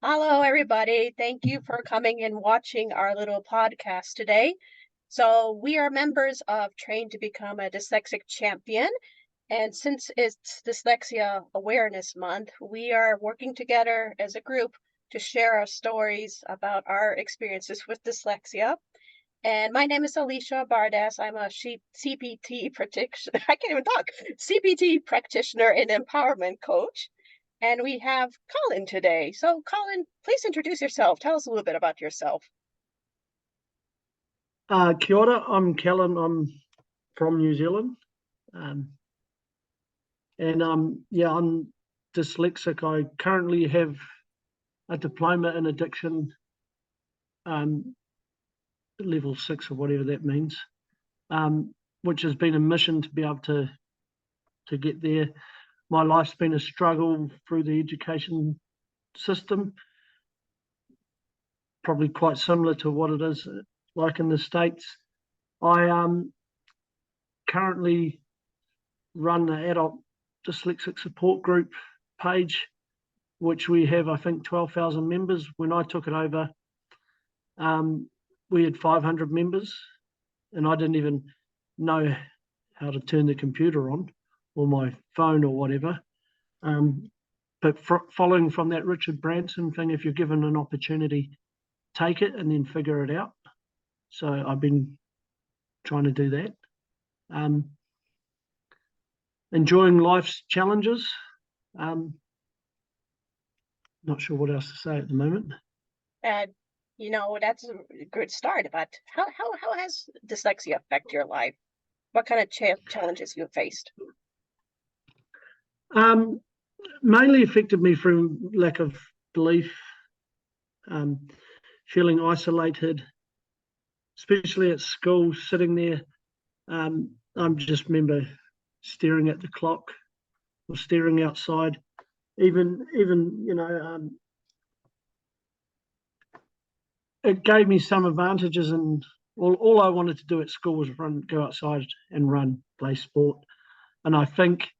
Hello, everybody. Thank you for coming and watching our little podcast today. So we are members of Train to Become a Dyslexic Champion. And since it's Dyslexia Awareness Month, we are working together as a group to share our stories about our experiences with dyslexia. And my name is Alicia Bardas. I'm a CPT practitioner. I can't even talk. CPT practitioner and empowerment coach. And we have Callan today. So Callan, please introduce yourself. Tell us a little bit about yourself. Kia ora, I'm Callan. I'm from New Zealand. I'm dyslexic. I currently have a diploma in addiction, level 6 or whatever that means, which has been a mission to be able to get there. My life's been a struggle through the education system, probably quite similar to what it is like in the States. I currently run the adult dyslexic support group page, which we have, I think, 12,000 members. When I took it over, we had 500 members, and I didn't even know how to turn the computer on or my phone or whatever. But following from that Richard Branson thing, if you're given an opportunity, take it and then figure it out. So I've been trying to do that. Enjoying life's challenges. Not sure what else to say at the moment. That's a good start. But how has dyslexia affect your life? What kind of challenges you have faced? Mainly affected me from lack of belief, feeling isolated, especially at school, sitting there. I just remember staring at the clock or staring outside. Even it gave me some advantages, and all I wanted to do at school was go outside and run, play sport. And I think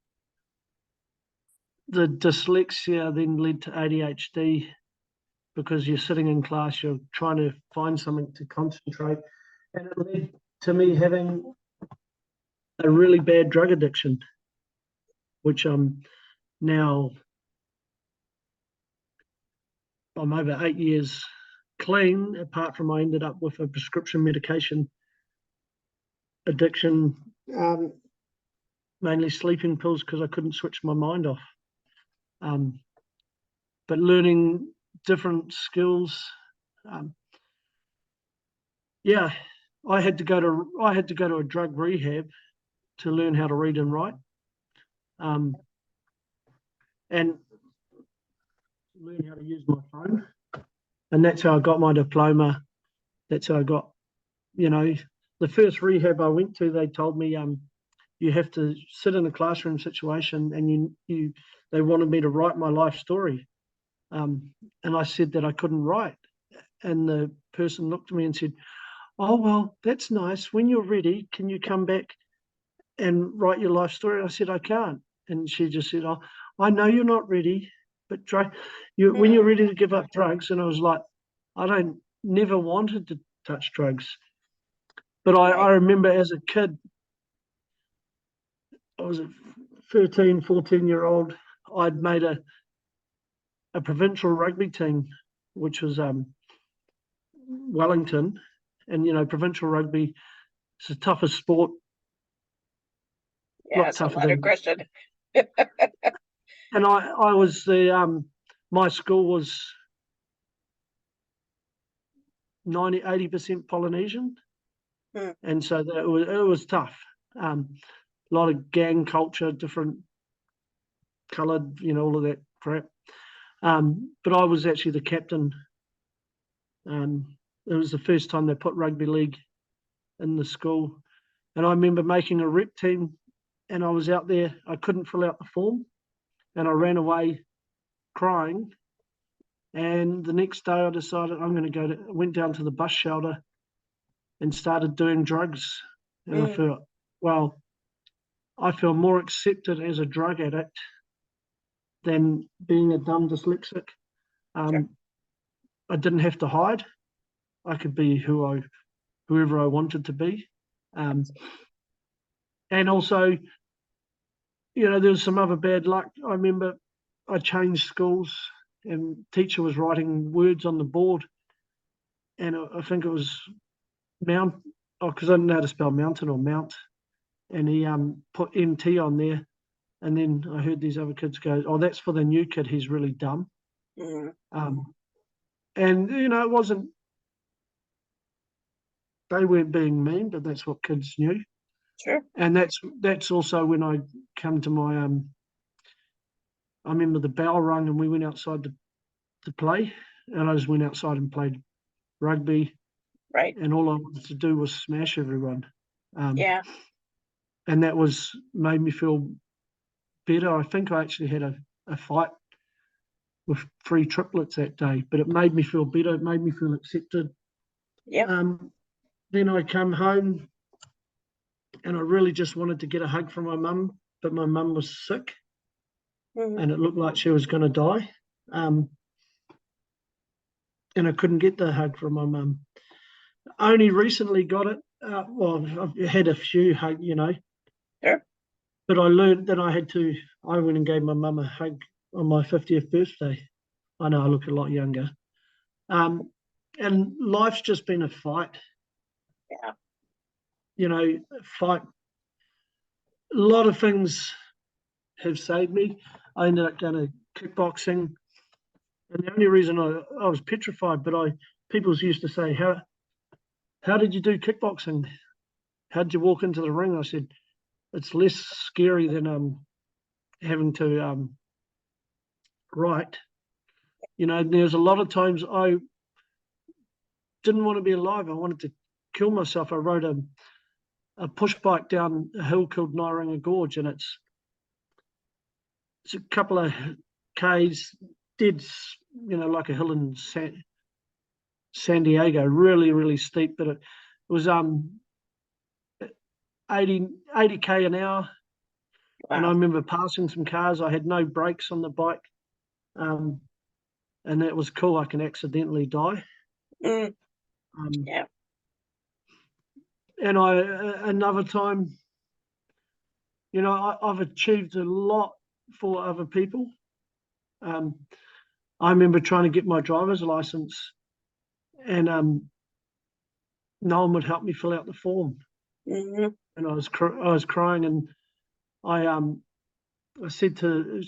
the dyslexia then led to ADHD, because you're sitting in class, you're trying to find something to concentrate. And it led to me having a really bad drug addiction, which I'm over 8 years clean, apart from I ended up with a prescription medication addiction, mainly sleeping pills, because I couldn't switch my mind off. But learning different skills, I had to go to a drug rehab to learn how to read and write, and learn how to use my phone. And that's how I got my diploma. That's how I got, the first rehab I went to, they told me, you have to sit in a classroom situation, and they wanted me to write my life story. And I said that I couldn't write. And the person looked at me and said, "Oh, well, that's nice. When you're ready, can you come back and write your life story?" I said, "I can't." And she just said, "Oh, I know you're not ready, but try when you're ready to give up drugs." And I was like, I never wanted to touch drugs. But I remember as a kid, I was a 13, 14-year-old. I'd made a provincial rugby team, which was Wellington. And, provincial rugby is the toughest sport. Yeah, it's a lot of aggression. And I was my school was 80% Polynesian. And so it was tough. A lot of gang culture, different coloured, all of that crap. But I was actually the captain. It was the first time they put rugby league in the school. And I remember making a rep team, and I was out there. I couldn't fill out the form, and I ran away crying. And the next day I decided I'm going to went down to the bus shelter and started doing drugs. And I thought, well, I feel more accepted as a drug addict than being a dumb dyslexic. Sure. I didn't have to hide. I could be whoever I wanted to be. And also, there was some other bad luck. I remember I changed schools and teacher was writing words on the board, and I think it was Mount, because I didn't know how to spell mountain or Mount, and he put MT on there, and then I heard these other kids go, "Oh, that's for the new kid. He's really dumb." And it wasn't. They weren't being mean, but that's what kids knew. Sure. And that's also when I come to my I remember the bell rung and we went outside to play, and I just went outside and played rugby. Right. And all I wanted to do was smash everyone. Yeah. And that made me feel better. I think I actually had a fight with 3 triplets that day, but it made me feel better. It made me feel accepted. Yeah. Then I come home and I really just wanted to get a hug from my mum, but my mum was sick and it looked like she was going to die. And I couldn't get the hug from my mum. I only recently got it. Well, I've had a few hug, Sure. but I learned that I went and gave my mum a hug on my 50th birthday. I know I look a lot younger. And life's just been a fight. Yeah. Fight. A lot of things have saved me. I ended up going to kickboxing. And the only reason I was petrified, but people used to say, how did you do kickboxing? How did you walk into the ring? I said, it's less scary than having to write. There's a lot of times I didn't want to be alive. I wanted to kill myself. I rode a push bike down a hill called Nairinga Gorge, and it's a couple of Ks, dead, like a hill in San Diego, really, really steep, but it was 80k an hour. Wow. And I remember passing some cars. I had no brakes on the bike, and that was cool. I can accidentally die. Yeah. And another time, I've achieved a lot for other people. I remember trying to get my driver's license, and no one would help me fill out the form. And I was crying, and I said to,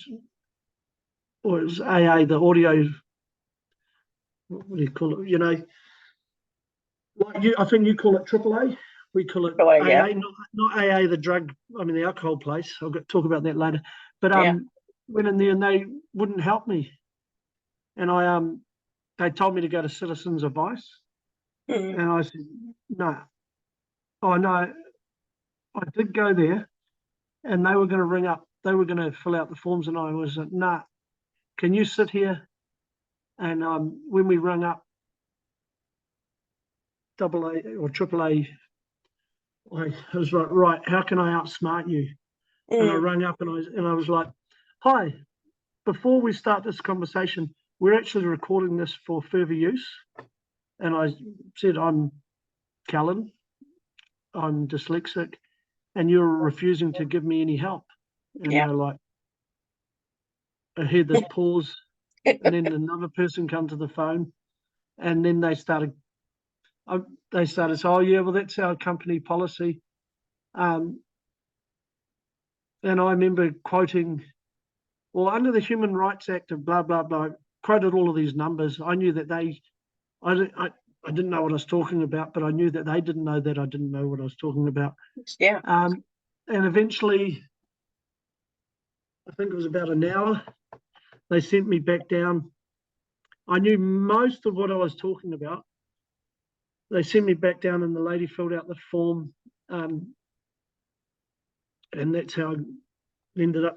or it was AA, the audio. What do you call it? I think you call it AAA. We call it AA, Yeah. not AA, the drug. I mean, the alcohol place. I'll talk about that later. But went in there and they wouldn't help me, and they told me to go to Citizens Advice, and I said no. Oh no, I did go there, and they were going to ring up. They were going to fill out the forms, and I was like, nah. Can you sit here? And when we rung up AA or AAA, I was like, right, how can I outsmart you? And I rang up and I was like, hi, before we start this conversation, we're actually recording this for further use. And I said, I'm Callan, I'm dyslexic, and you're refusing to give me any help. And they're like, I heard this pause, and then another person come to the phone, and then they started, saying, oh yeah, well, that's our company policy. And I remember quoting, well, under the Human Rights Act of blah, blah, blah, quoted all of these numbers. I knew that I didn't know what I was talking about, but I knew that they didn't know that I didn't know what I was talking about. Yeah. And eventually, I think it was about an hour, they sent me back down. I knew most of what I was talking about. They sent me back down and the lady filled out the form. And that's how I ended up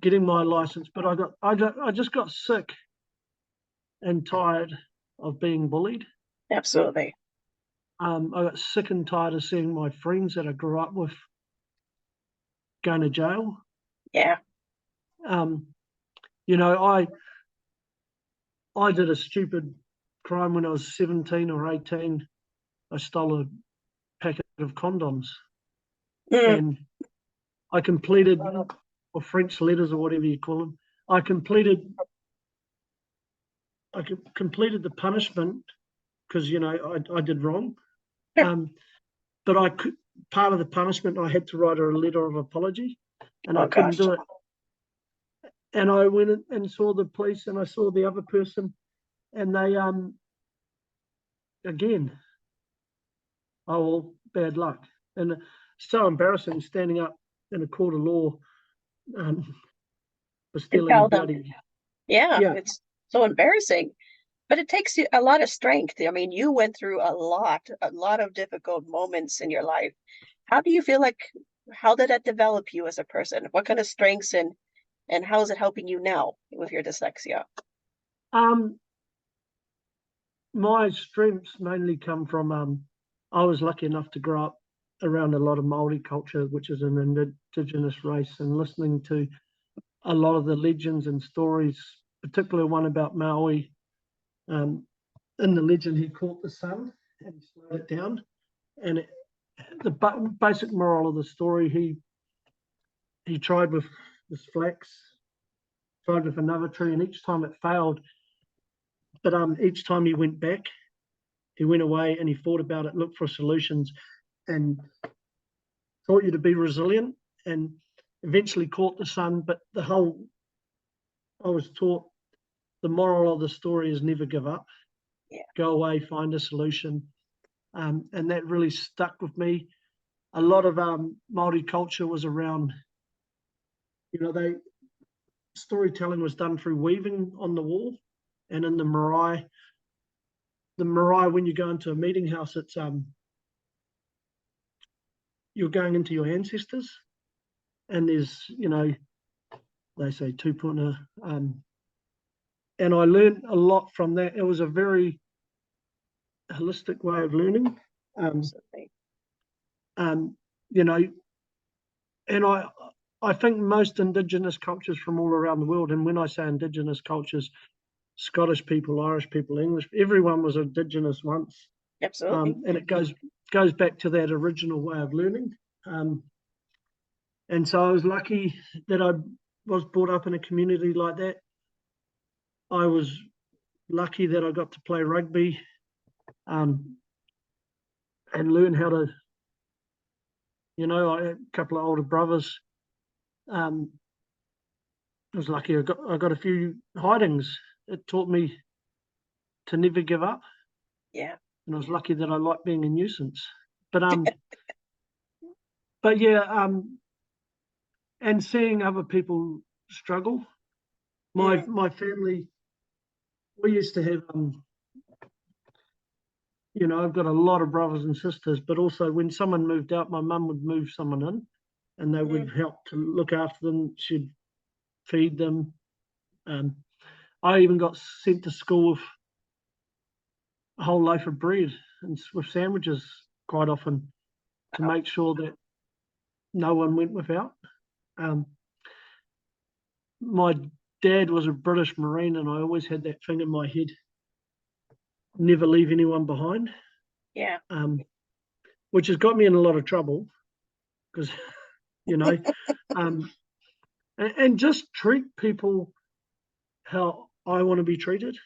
getting my license. But I just got sick and tired of being bullied. Absolutely. I got sick and tired of seeing my friends that I grew up with going to jail. Yeah. I did a stupid crime when I was 17 or 18. I stole a packet of condoms, Mm. and I completed, or French letters or whatever you call them. I completed the punishment because I did wrong. But part of the punishment I had to write a letter of apology, and I couldn't do it. And I went and saw the police, and I saw the other person, and they again, oh well, bad luck. And it's so embarrassing standing up in a court of law for stealing a bloody. Yeah, it's so embarrassing. But it takes you a lot of strength. I mean, you went through a lot of difficult moments in your life. How do you feel like, how did that develop you as a person? What kind of strengths and how is it helping you now with your dyslexia? My strengths mainly come from I was lucky enough to grow up around a lot of Maori culture, which is an indigenous race, and listening to a lot of the legends and stories, particularly one about Maui. In the legend, he caught the sun and slowed it down, and the basic moral of the story, he tried with this flax, tried with another tree, and each time it failed. But each time he went back, he went away and he thought about it, looked for solutions, and taught you to be resilient, and eventually caught the sun. But I was taught the moral of the story is never give up. Yeah. Go away, find a solution. And that really stuck with me. A lot of Māori culture was around, storytelling was done through weaving on the wall and in the marae. The marae, when you go into a meeting house, it's you're going into your ancestors, and there's, they say tupuna, and I learned a lot from that. It was a very holistic way of learning. Absolutely. And I think most Indigenous cultures from all around the world, and when I say Indigenous cultures, Scottish people, Irish people, English, everyone was Indigenous once. Absolutely. And it goes back to that original way of learning. And so I was lucky that I was brought up in a community like that. I was lucky that I got to play rugby and learn how to, I had a couple of older brothers. I was lucky I got a few hidings. It taught me to never give up. Yeah. And I was lucky that I liked being a nuisance. But yeah, and seeing other people struggle. My family, we used to have I've got a lot of brothers and sisters, but also when someone moved out, my mum would move someone in, and they would help to look after them. She'd feed them. I even got sent to school with a whole loaf of bread and with sandwiches quite often to make sure that no one went without. My dad was a British Marine, and I always had that thing in my head: never leave anyone behind. Yeah. Which has got me in a lot of trouble because, and just treat people how I want to be treated.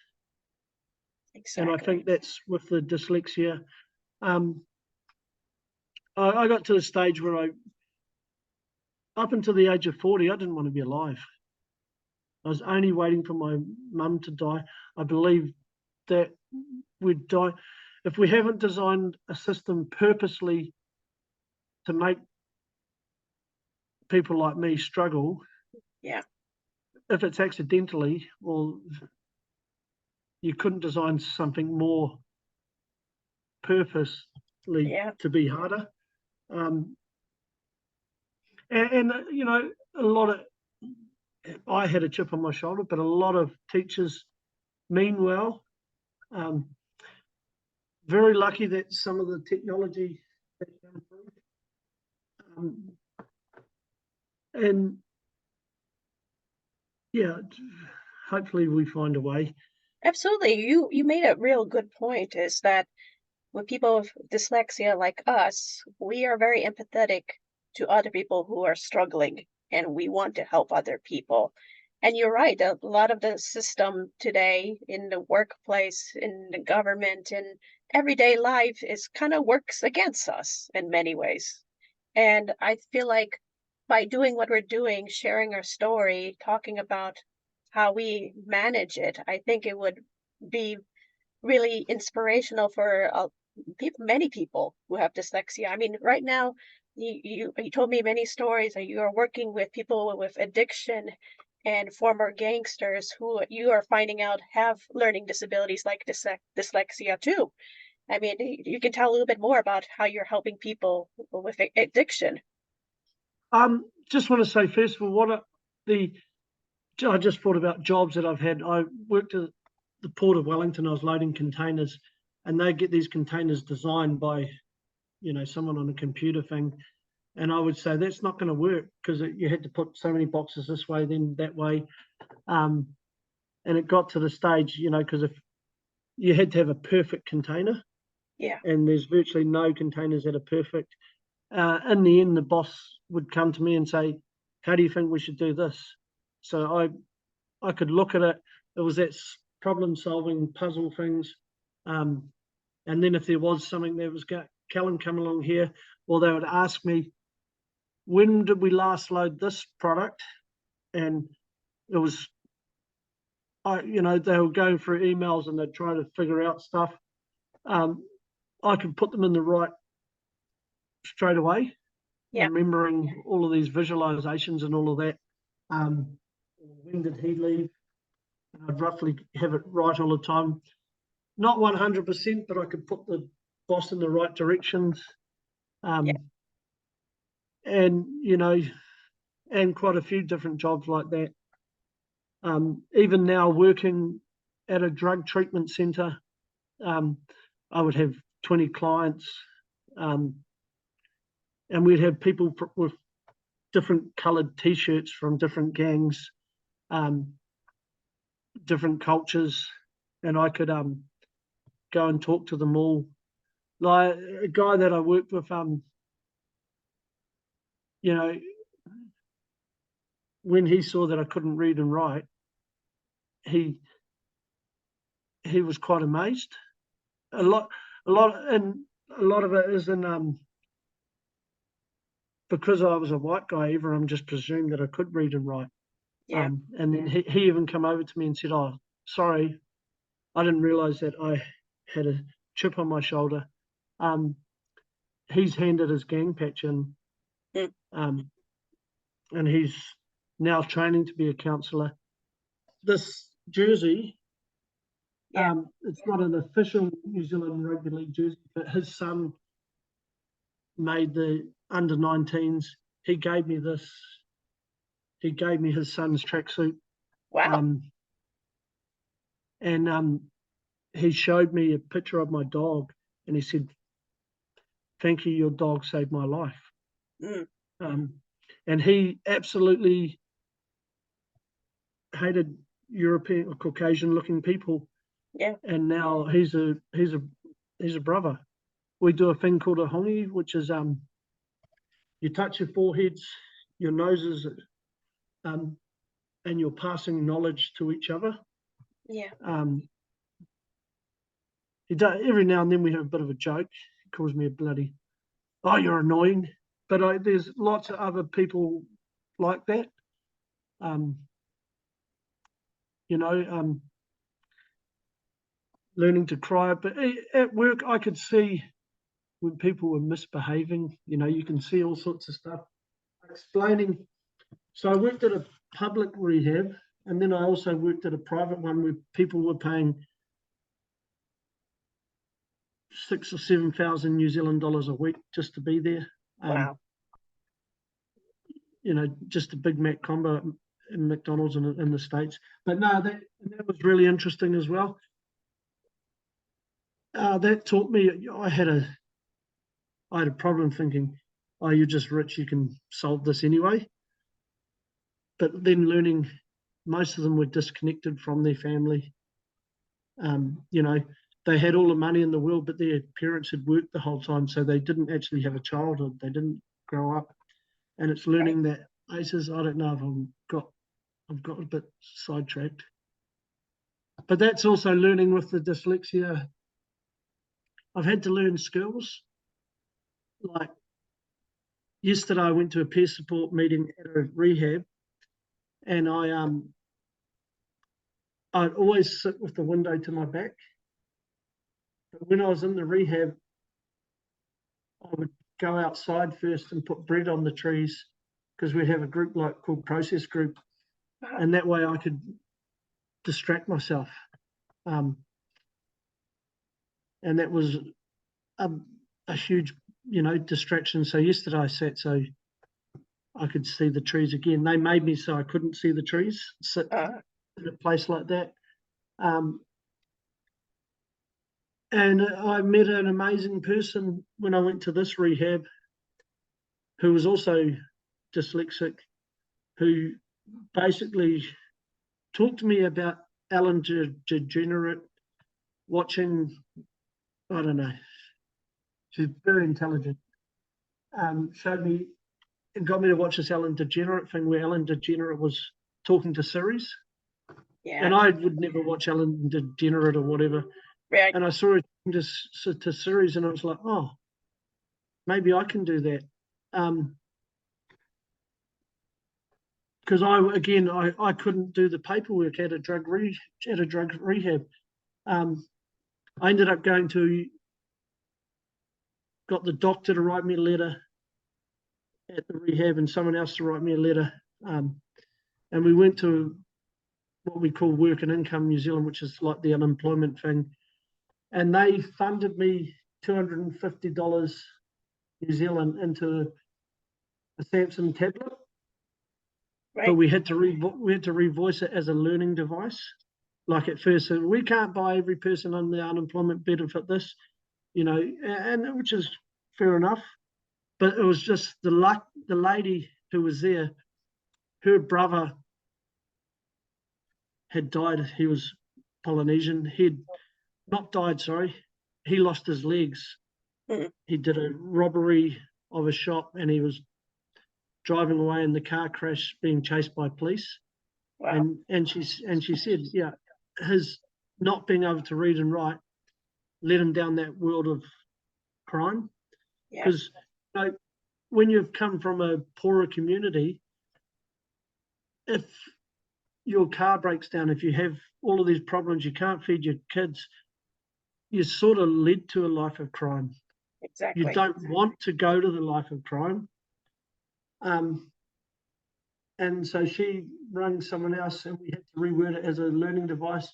Exactly. And I think that's with the dyslexia. I got to the stage where up until the age of 40, I didn't want to be alive. I was only waiting for my mum to die. I believe that we'd die if we haven't designed a system purposely to make people like me struggle. Yeah. If it's accidentally, well, you couldn't design something more purposely to be harder. And a lot of, I had a chip on my shoulder, but a lot of teachers mean well. Very lucky that some of the technology has improved. And yeah, hopefully we find a way. Absolutely. You made a real good point, is that with people with dyslexia like us, we are very empathetic to other people who are struggling, and we want to help other people. And you're right, a lot of the system today in the workplace, in the government, in everyday life is kind of works against us in many ways. And I feel like by doing what we're doing, sharing our story, talking about how we manage it, I think it would be really inspirational for people, many people who have dyslexia. I mean, right now, you told me many stories that you are working with people with addiction and former gangsters who you are finding out have learning disabilities like dyslexia too. I mean, you can tell a little bit more about how you're helping people with addiction. Just want to say first of all, the I just thought about jobs that I've had. I worked at the Port of Wellington. I was loading containers, and they get these containers designed by, someone on a computer thing. And I would say that's not going to work because you had to put so many boxes this way, then that way. And it got to the stage, because if you had to have a perfect container, Yeah, and there's virtually no containers that are perfect. In the end, the boss would come to me and say, "How do you think we should do this?" So I could look at it. It was that problem solving puzzle things. Um, and then if there was something that was Callan come along here, well, they would ask me, when did we last load this product? And it was, they were going through emails and they'd try to figure out stuff. Um, I could put them in the right straight away, yeah, remembering all of these visualizations and all of that. When did he leave? And I'd roughly have it right all the time. Not 100%, but I could put the boss in the right directions. yeah, Um, and, and quite a few different jobs like that. Even now, working at a drug treatment centre, I would have 20 clients, um, and we'd have people with different coloured T-shirts from different gangs, um, different cultures, and I could go and talk to them all. Like a guy that I worked with, you know, when he saw that I couldn't read and write, he he was quite amazed. A lot, and a lot of it is in because I was a white guy. Everyone just presumed that I could read and write. yeah, And then he even come over to me and said, "Oh, sorry, I didn't realise that I had a chip on my shoulder." Um, he's handed his gang patch in, mm, um, and he's now training to be a counsellor. This jersey, yeah. it's not an official New Zealand rugby league jersey, but his son made the under-19s. He gave me this. He gave me his son's tracksuit, Wow. um, and he showed me a picture of my dog, and he said, "Thank you, your dog saved my life." Mm, Um, and he absolutely hated European or Caucasian-looking people, yeah, and now he's a brother. We do a thing called a hongi, which is you touch your foreheads, your noses, um, and you're passing knowledge to each other. yeah, Um, every now and then we have a bit of a joke. He calls me a bloody, "Oh, you're annoying," but there's lots of other people like that. Um, you know, learning to cry. But at work, I could see when people were misbehaving. You can see all sorts of stuff. Explaining. So I worked at a public rehab, and then I also worked at a private one where people were paying 6 or 7 thousand New Zealand dollars a week just to be there. Um, wow. just a Big Mac combo in McDonald's in the States. But no, that was really interesting as well. That taught me. I had a problem thinking, "Oh, you're just rich, you can solve this anyway." But then learning, most of them were disconnected from their family. You know, they had all the money in the world, but their parents had worked the whole time, so they didn't actually have a childhood. They didn't grow up, and it's learning that basis. I don't know if I've got a bit sidetracked, but that's also learning with the dyslexia. I've had to learn skills. Like yesterday, I went to a peer support meeting at a rehab, and I'd always sit with the window to my back. But when I was in the rehab, I would go outside first and put bread on the trees because we'd have a group called Process Group, and that way I could distract myself. And that was a huge, distraction. So yesterday I sat so I could see the trees again. They made me so I couldn't see the trees, sit in a place like that. And I met an amazing person when I went to this rehab who was also dyslexic, who basically talked to me about Ellen DeGenerate, watching, I don't know, she's very intelligent, showed me and got me to watch this Ellen DeGenerate thing where Ellen DeGenerate was talking to Series. Yeah. And I would never watch Ellen DeGenerate or whatever. Right. And I saw her to Series and I was like, oh, maybe I can do that. Because I couldn't do the paperwork at a drug rehab. I ended up got the doctor to write me a letter at the rehab and someone else to write me a letter. And we went to what we call Work and Income New Zealand, which is like the unemployment thing. And they funded me $250 New Zealand into a Samsung tablet. Right. But we had to revoice it as a learning device. Like at first, so we can't buy every person on the unemployment benefit this, and which is fair enough. But it was just the lady who was there, her brother had died. He was Polynesian. He'd not died, sorry. He lost his legs. Mm-hmm. He did a robbery of a shop and he was driving away in the car crash being chased by police. Wow. And she said, yeah, his not being able to read and write led him down that world of crime. Because when you've come from a poorer community, if your car breaks down, if you have all of these problems, you can't feed your kids, you're sort of led to a life of crime. Exactly. You don't want to go to the life of crime. And so she rang someone else and we had to reword it as a learning device.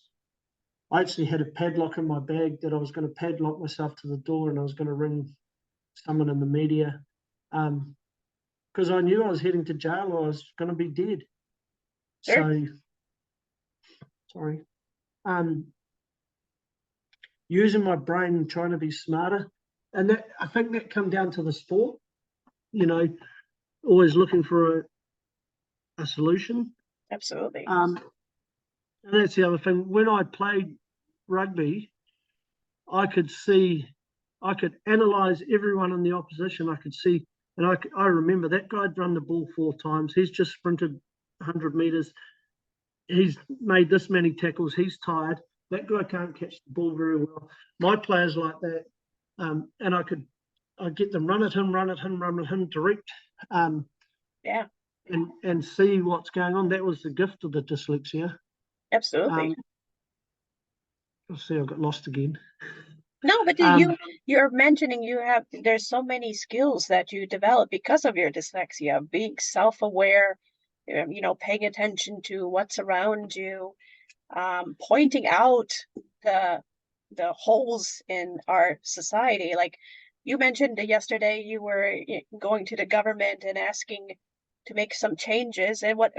I actually had a padlock in my bag that I was going to padlock myself to the door and I was going to ring someone in the media because I knew I was heading to jail or I was going to be dead. Sure. So, sorry. Using my brain and trying to be smarter. And that, I think that come down to the sport, always looking for a solution. Absolutely. And that's the other thing. When I played rugby, I could analyse everyone in the opposition. I could see, and I remember that guy'd run the ball 4 times. He's just sprinted 100 metres. He's made this many tackles. He's tired. That guy can't catch the ball very well. My players like that, and I'd get them run at him, direct. And see what's going on. That was the gift of the dyslexia. Absolutely. See, I got lost again. No, but you're mentioning there's so many skills that you develop because of your dyslexia, being self-aware, paying attention to what's around you, pointing out the holes in our society. Like you mentioned yesterday, you were going to the government and asking to make some changes, and what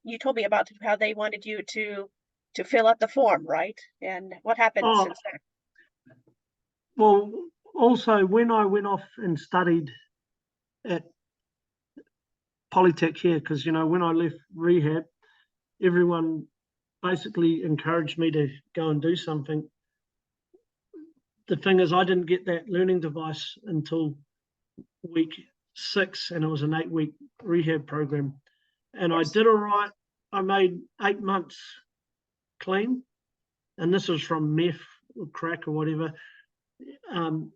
you told me about how they wanted you to fill out the form, right? And what happened since then? Well, also when I went off and studied at Polytech here, because when I left rehab, everyone basically encouraged me to go and do something. The thing is, I didn't get that learning device until week 6, and it was an 8-week rehab program. And I did all right. I made 8 months clean, and this was from meth or crack or whatever. And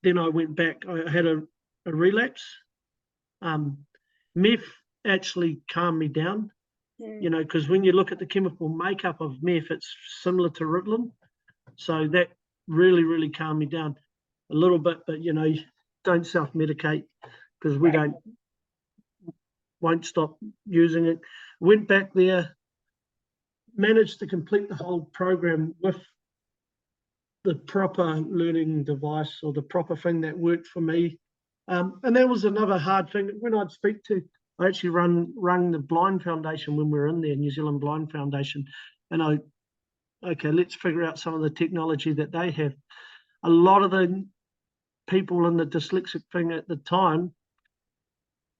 then I went back. I had a relapse. Meth actually calmed me down, because when you look at the chemical makeup of meth, it's similar to Ritalin. So that really, really calmed me down a little bit. But, don't self-medicate, because we won't stop using it. Went back there, managed to complete the whole program with the proper learning device, or the proper thing that worked for me. And that was another hard thing. When I'd speak to, I actually run the Blind Foundation when we were in there, New Zealand Blind Foundation. And let's figure out some of the technology that they have. A lot of the people in the dyslexic thing at the time,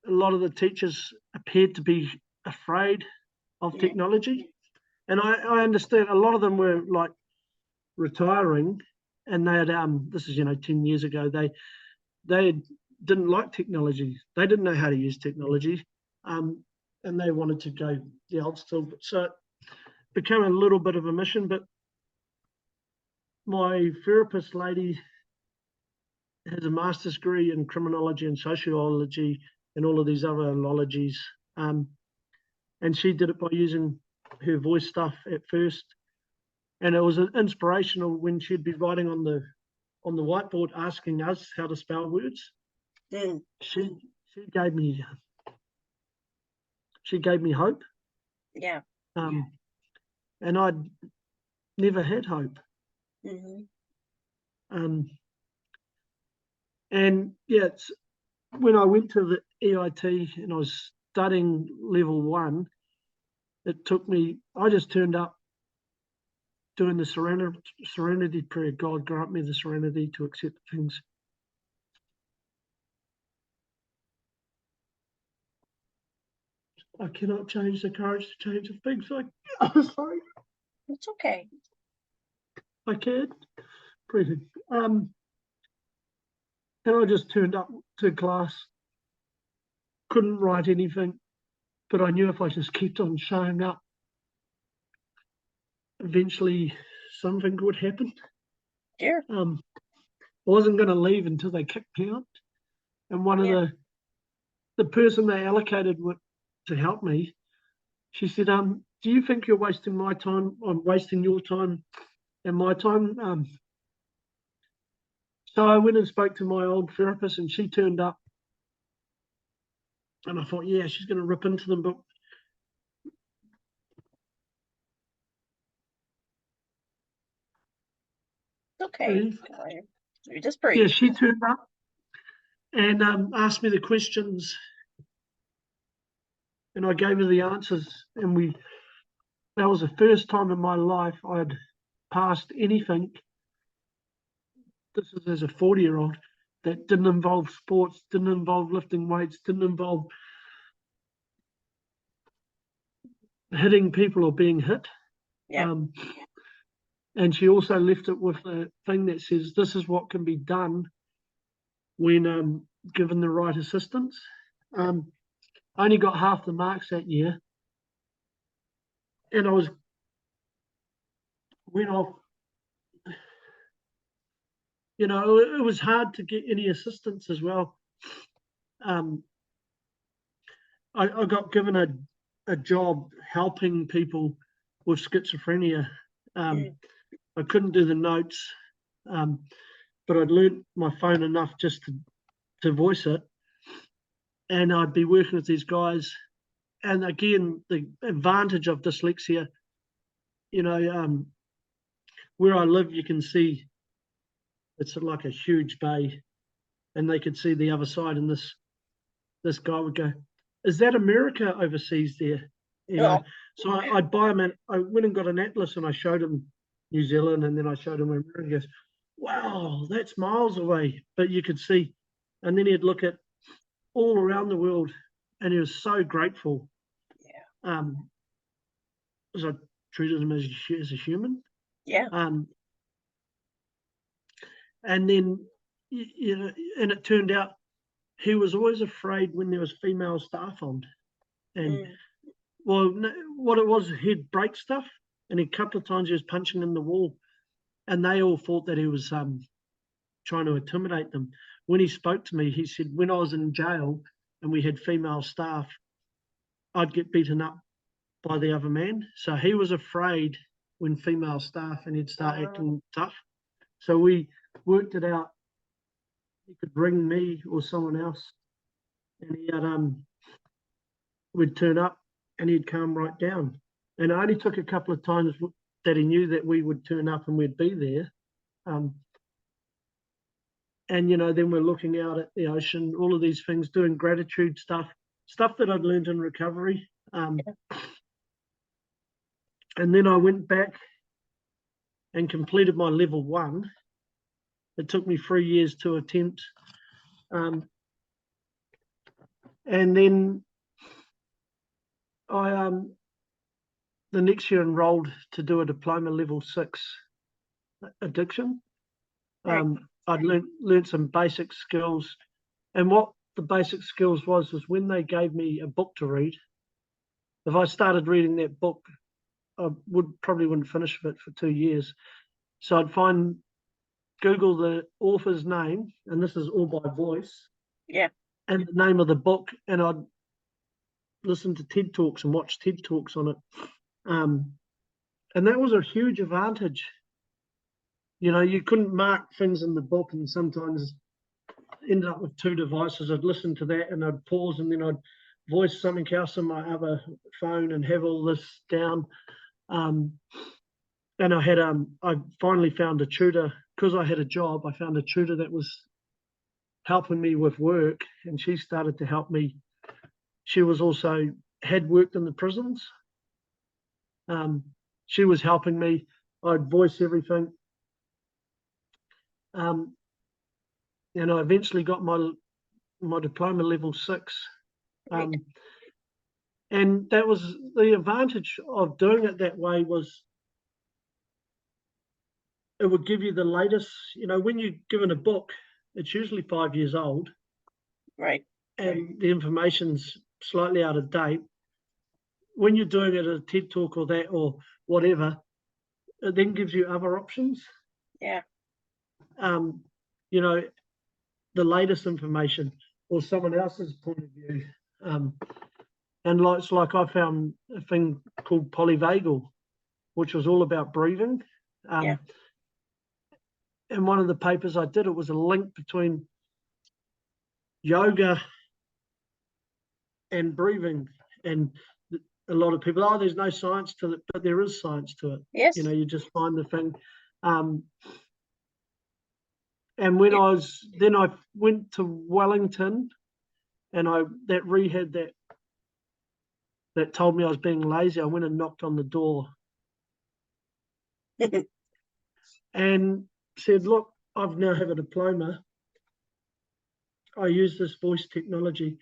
a lot of the teachers appeared to be afraid of technology. And I understand a lot of them were like retiring, and they had, this is, 10 years ago, they didn't like technology. They didn't know how to use technology, and they wanted to go the old school. So it became a little bit of a mission. But my therapist lady has a master's degree in criminology and sociology and all of these other ologies, and she did it by using her voice stuff at first. And it was inspirational when she'd be writing on the whiteboard, asking us how to spell words. She gave me hope. Yeah. And I'd never had hope. And yeah, it's when I went to the EIT and I was studying level 1, it took me, I just turned up doing the serenity prayer. God grant me the serenity to accept things. I cannot change the courage to change the things. Sorry. It's okay. I can't. Breathing. And I just turned up to class. Couldn't write anything, but I knew if I just kept on showing up, eventually something would happen. Sure. I wasn't going to leave until they kicked me out. And one of the person they allocated to help me, she said, do you think you're wasting my time? I'm wasting your time and my time. So I went and spoke to my old therapist, and she turned up. And I thought, yeah, she's going to rip into them. But okay. You just breathe. Yeah, she turned up and asked me the questions, and I gave her the answers. And that was the first time in my life I'd passed anything. This is as a 40-year-old that didn't involve sports, didn't involve lifting weights, didn't involve hitting people or being hit. And she also left it with a thing that says, this is what can be done when given the right assistance. I only got half the marks that year. And I went off. It was hard to get any assistance as well. I got given a job helping people with schizophrenia. I couldn't do the notes, but I'd learnt my phone enough just to voice it. And I'd be working with these guys. And again, the advantage of dyslexia, where I live, you can see it's like a huge bay, and they could see the other side. And this guy would go, is that America overseas there? So I'd buy him, and I went and got an atlas, and I showed him New Zealand, and then I showed him America. He goes, wow, that's miles away. But you could see. And then he'd look at all around the world, and he was so grateful. because I treated him as a human. Yeah. And then, you know, and it turned out he was always afraid when there was female staff on. And well, what it was, he'd break stuff, and a couple of times he was punching in the wall, and they all thought that he was trying to intimidate them. When he spoke to me, he said, when I was in jail and we had female staff, I'd get beaten up by the other man. So he was afraid when female staff, and he'd start acting tough. So we worked it out. He could ring me or someone else, and he had would turn up and he'd calm right down. And it only took a couple of times that he knew that we would turn up and we'd be there. And, you know, then we're looking out at the ocean, all of these things, doing gratitude stuff that I'd learned in recovery. And then I went back and completed my level 1. It took me 3 years to attempt. And then I, the next year, enrolled to do a diploma level 6 addiction. I'd learned some basic skills. And what the basic skills was when they gave me a book to read, if I started reading that book, I probably wouldn't finish it for 2 years. So I'd Google the author's name, and this is all by voice. Yeah. And the name of the book, and I'd listen to TED Talks and watch TED Talks on it. And that was a huge advantage. You know, you couldn't mark things in the book, and sometimes ended up with 2 devices. I'd listen to that and I'd pause, and then I'd voice something else on my other phone and have all this down. And I finally found a tutor, because I had a job. I found a tutor that was helping me with work, and she started to help me. She was also had worked in the prisons. She was helping me. I'd voice everything. And I eventually got my diploma level 6. And that was the advantage of doing it that way, was it would give you the latest. You know, when you're given a book, it's usually 5 years old. Right. And the information's slightly out of date. When you're doing it at a TED Talk or that or whatever, it then gives you other options. Yeah. You know, the latest information or someone else's point of view. And it's like I found a thing called polyvagal, which was all about breathing. And one of the papers I did, it was a link between yoga and breathing. And a lot of people, there's no science to it, but there is science to it. Yes. You know, you just find the thing. And when I went to Wellington, and that rehab that told me I was being lazy, I went and knocked on the door and said, look, I've now have a diploma. I use this voice technology.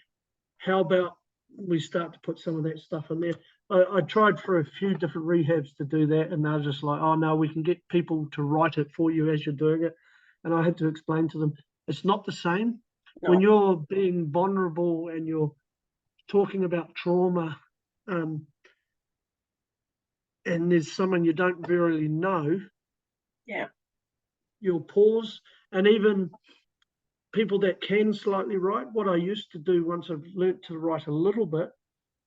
How about we start to put some of that stuff in there? I tried for a few different rehabs to do that, and they're just like, oh no, we can get people to write it for you as you're doing it. And I had to explain to them, it's not the same. No. When you're being vulnerable and you're talking about trauma, and there's someone you don't really know, you'll pause. And even people that can slightly write, what I used to do once I've learnt to write a little bit,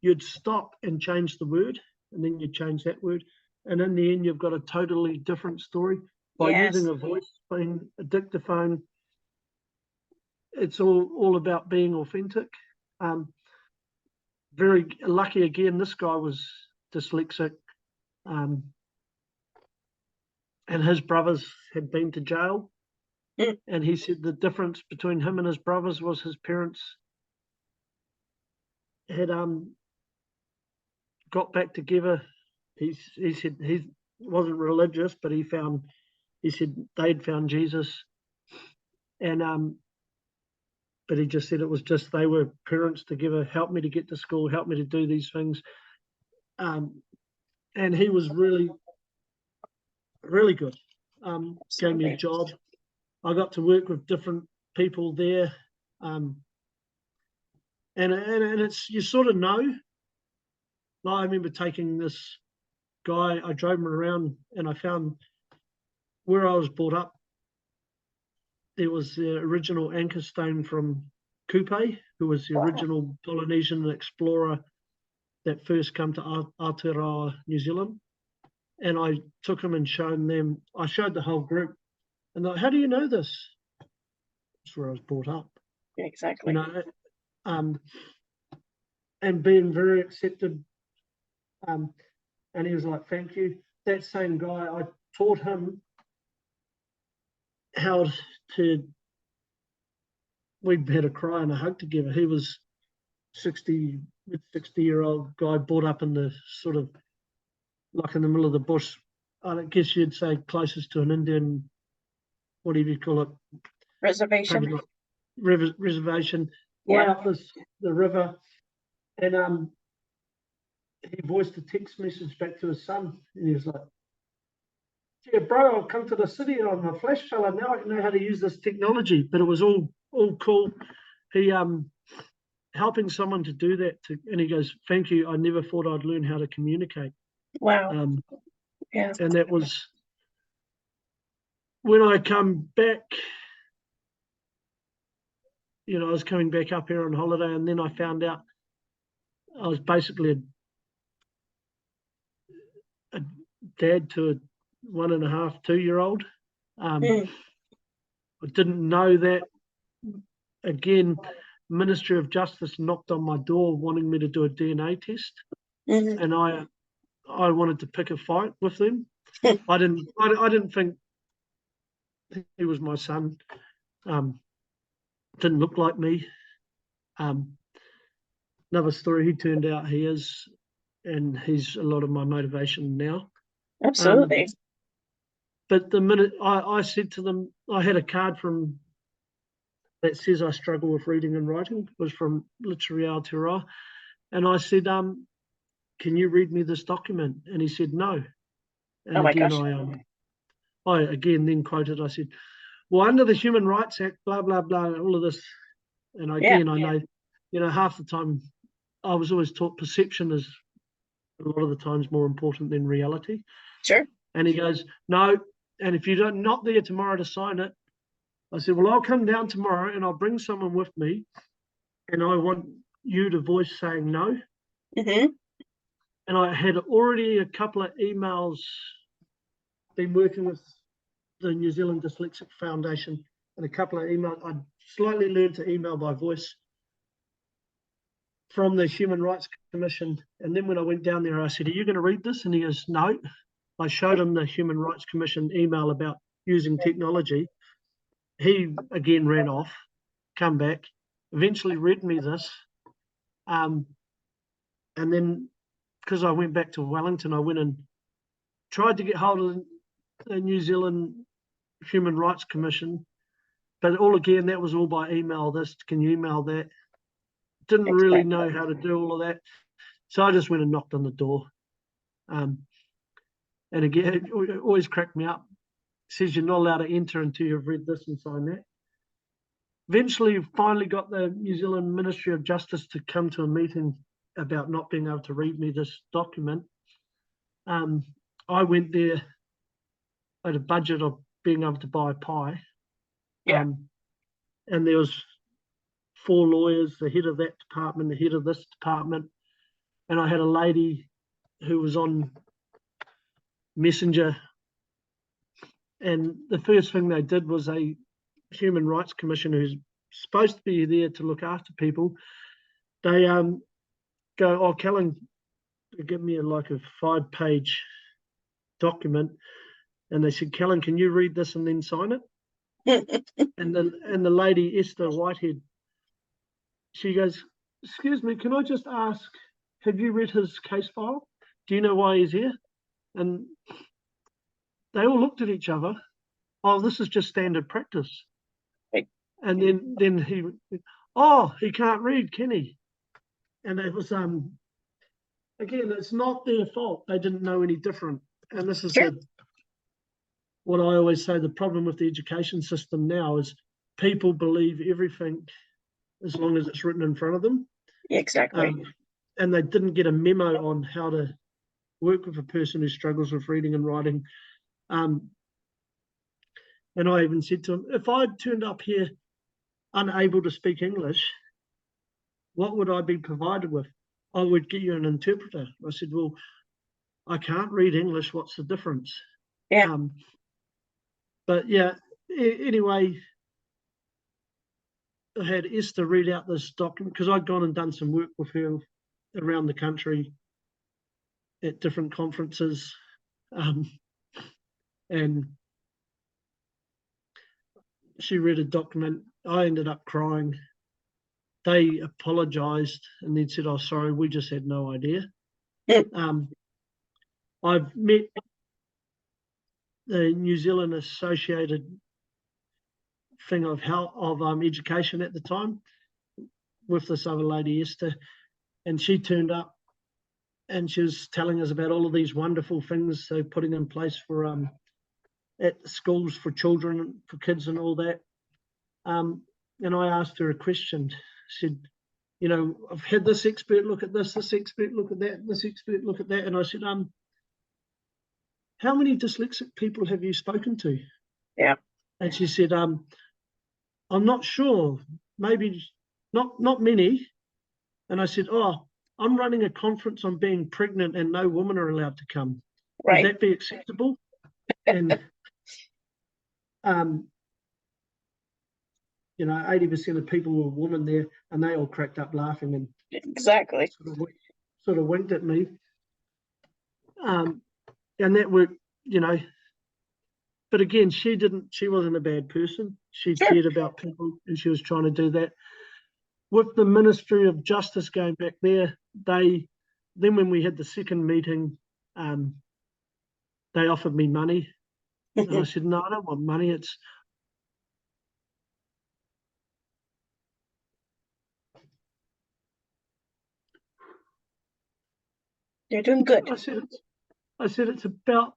you'd stop and change the word, and then you'd change that word. And in the end, you've got a totally different story. By using a voice, being a dictaphone, it's all about being authentic. Very lucky again, this guy was dyslexic, and his brothers had been to jail. And he said the difference between him and his brothers was his parents had got back together. He said he wasn't religious, but he said they'd found Jesus, and but he just said it was just they were parents together, helped me to get to school, helped me to do these things. And he was really, really good. Gave me a Absolutely. job. I got to work with different people there. And it's, you sort of know. Like, I remember taking this guy, I drove him around and I found where I was brought up. There was the original anchor stone from Kupe, who was the Wow. original Polynesian explorer that first came to Aotearoa, New Zealand. And I took him and showed them, I showed the whole group. And they're like, how do you know this? That's where I was brought up. Exactly. You know, and being very accepted. And he was like, thank you. That same guy, I taught him how to, we had a cry and a hug together. He was 60-year-old guy brought up in the sort of, like in the middle of the bush. I guess you'd say closest to an Indian, whatever you call it, Reservation. like reservation, Yeah. way up the river. And he voiced a text message back to his son, and he was like, yeah, bro, I've come to the city and I'm a flash fella. Now I know how to use this technology. But it was all cool. He helping someone to do that, and he goes, thank you. I never thought I'd learn how to communicate. Wow. Yeah. And that was when I come back. You know, I was coming back up here on holiday, and then I found out I was basically a dad to a 1.5, 2-year-old. I didn't know that. Again, Ministry of Justice knocked on my door wanting me to do a DNA test, and I wanted to pick a fight with them. I didn't think he was my son. Didn't look like me. Another story, he turned out he is, and he's a lot of my motivation now. Absolutely. But the minute I said to them, I had a card from that says I struggle with reading and writing. It was from literally Aotearoa. And I said, can you read me this document? And he said, no. And Oh my again, gosh. I again then quoted, I said, well, under the Human Rights Act, blah, blah, blah, all of this. And again, I know, you know, half the time I was always taught perception is a lot of the times more important than reality. Sure. And he goes, no. And if you're not there tomorrow to sign it, I said, well, I'll come down tomorrow and I'll bring someone with me. And I want you to voice saying no. Mm-hmm. And I had already a couple of emails, been working with the New Zealand Dyslexic Foundation, and a couple of emails. I slightly learned to email by voice from the Human Rights Commission. And then when I went down there, I said, are you going to read this? And he goes, no. I showed him the Human Rights Commission email about using technology. He again ran off, come back, eventually read me this. And then, because I went back to Wellington, I went and tried to get hold of the New Zealand Human Rights Commission. But all again, that was all by email. This, can you email that? Didn't really know how to do all of that. So I just went and knocked on the door. And again, it always cracked me up. It says you're not allowed to enter until you've read this and sign that. Eventually, finally got the New Zealand Ministry of Justice to come to a meeting about not being able to read me this document. I went there at a budget of being able to buy a pie. And there was 4 lawyers, the head of that department, the head of this department, and I had a lady who was on Messenger. And the first thing they did was a Human Rights Commission who's supposed to be there to look after people. They go, oh, Callan, give me a 5-page document. And they said, Callan, can you read this and then sign it? and the lady, Esther Whitehead, she goes, excuse me, can I just ask, have you read his case file? Do you know why he's here? And they all looked at each other. Oh, this is just standard practice. Right. And then he can't read, can he? And it was again, it's not their fault. They didn't know any different. And this is Sure. what I always say, the problem with the education system now is people believe everything as long as it's written in front of them. Exactly. And they didn't get a memo on how to work with a person who struggles with reading and writing. And I even said to him, if I'd turned up here unable to speak English, what would I be provided with? I would get you an interpreter. I said, well, I can't read English. What's the difference? Yeah. But yeah, anyway, I had Esther read out this document because I'd gone and done some work with her around the country at different conferences. And she read a document. I ended up crying. They apologised and then said, oh, sorry, we just had no idea. I've met the New Zealand Associated thing of education at the time with this other lady, Esther, and she turned up and she was telling us about all of these wonderful things they're putting in place for at schools for children, for kids and all that. And I asked her a question. I said, you know, I've had this expert look at this expert look at that, this expert look at that. And I said, how many dyslexic people have you spoken to? Yeah. And she said, I'm not sure, maybe not many. And I said, oh, I'm running a conference on being pregnant and no women are allowed to come. Right. Would that be acceptable? And you know, 80% of people were women there, and they all cracked up laughing and exactly sort of winked at me. And that worked, you know. But again, she wasn't a bad person. She cared about people, and she was trying to do that. With the Ministry of Justice going back there, then when we had the second meeting, they offered me money. And I said, no, I don't want money. You're doing good. I said it's about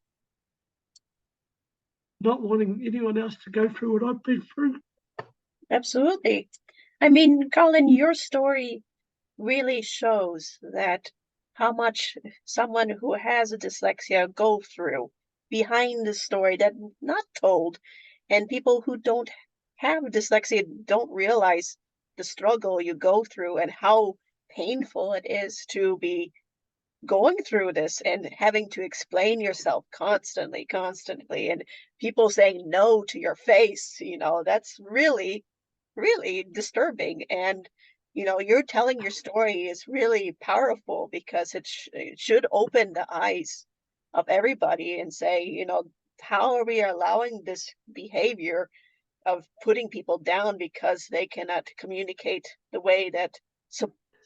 not wanting anyone else to go through what I've been through. Absolutely. I mean, Callan, your story really shows that how much someone who has a dyslexia go through behind the story that not told, and people who don't have dyslexia don't realize the struggle you go through and how painful it is to be going through this and having to explain yourself constantly, and people saying no to your face, that's really, really disturbing. And, you're telling your story is really powerful because it should open the eyes of everybody and say, how are we allowing this behavior of putting people down because they cannot communicate the way that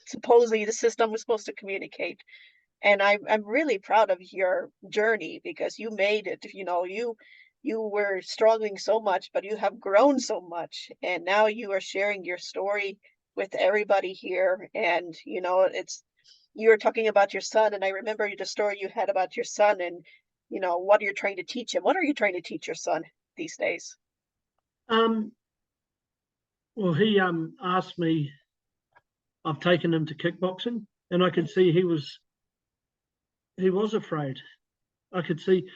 supposedly the system was supposed to communicate. And I'm really proud of your journey because you made it. You were struggling so much, but you have grown so much, and now you are sharing your story with everybody here. And you were talking about your son, and I remember the story you had about your son, and what you're trying to teach him. What are you trying to teach your son these days? Well, he asked me. I've taken him to kickboxing, and I could see he was afraid. I could see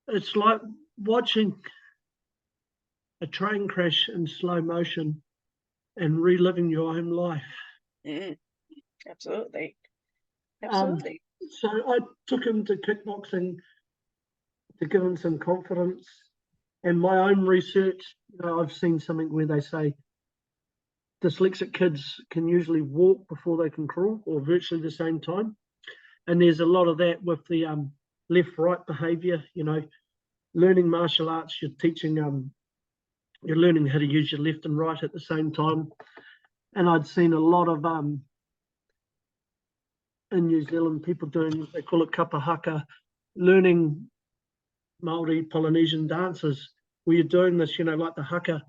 it's like watching a train crash in slow motion and reliving your own life. Absolutely. So I took him to kickboxing to give him some confidence. And my own research, I've seen something where they say dyslexic kids can usually walk before they can crawl, or virtually the same time. And there's a lot of that with the left-right behaviour. Learning martial arts, you're learning how to use your left and right at the same time. And I'd seen a lot of in New Zealand people doing, they call it kapa haka, learning Māori Polynesian dances where you're doing this, like the haka.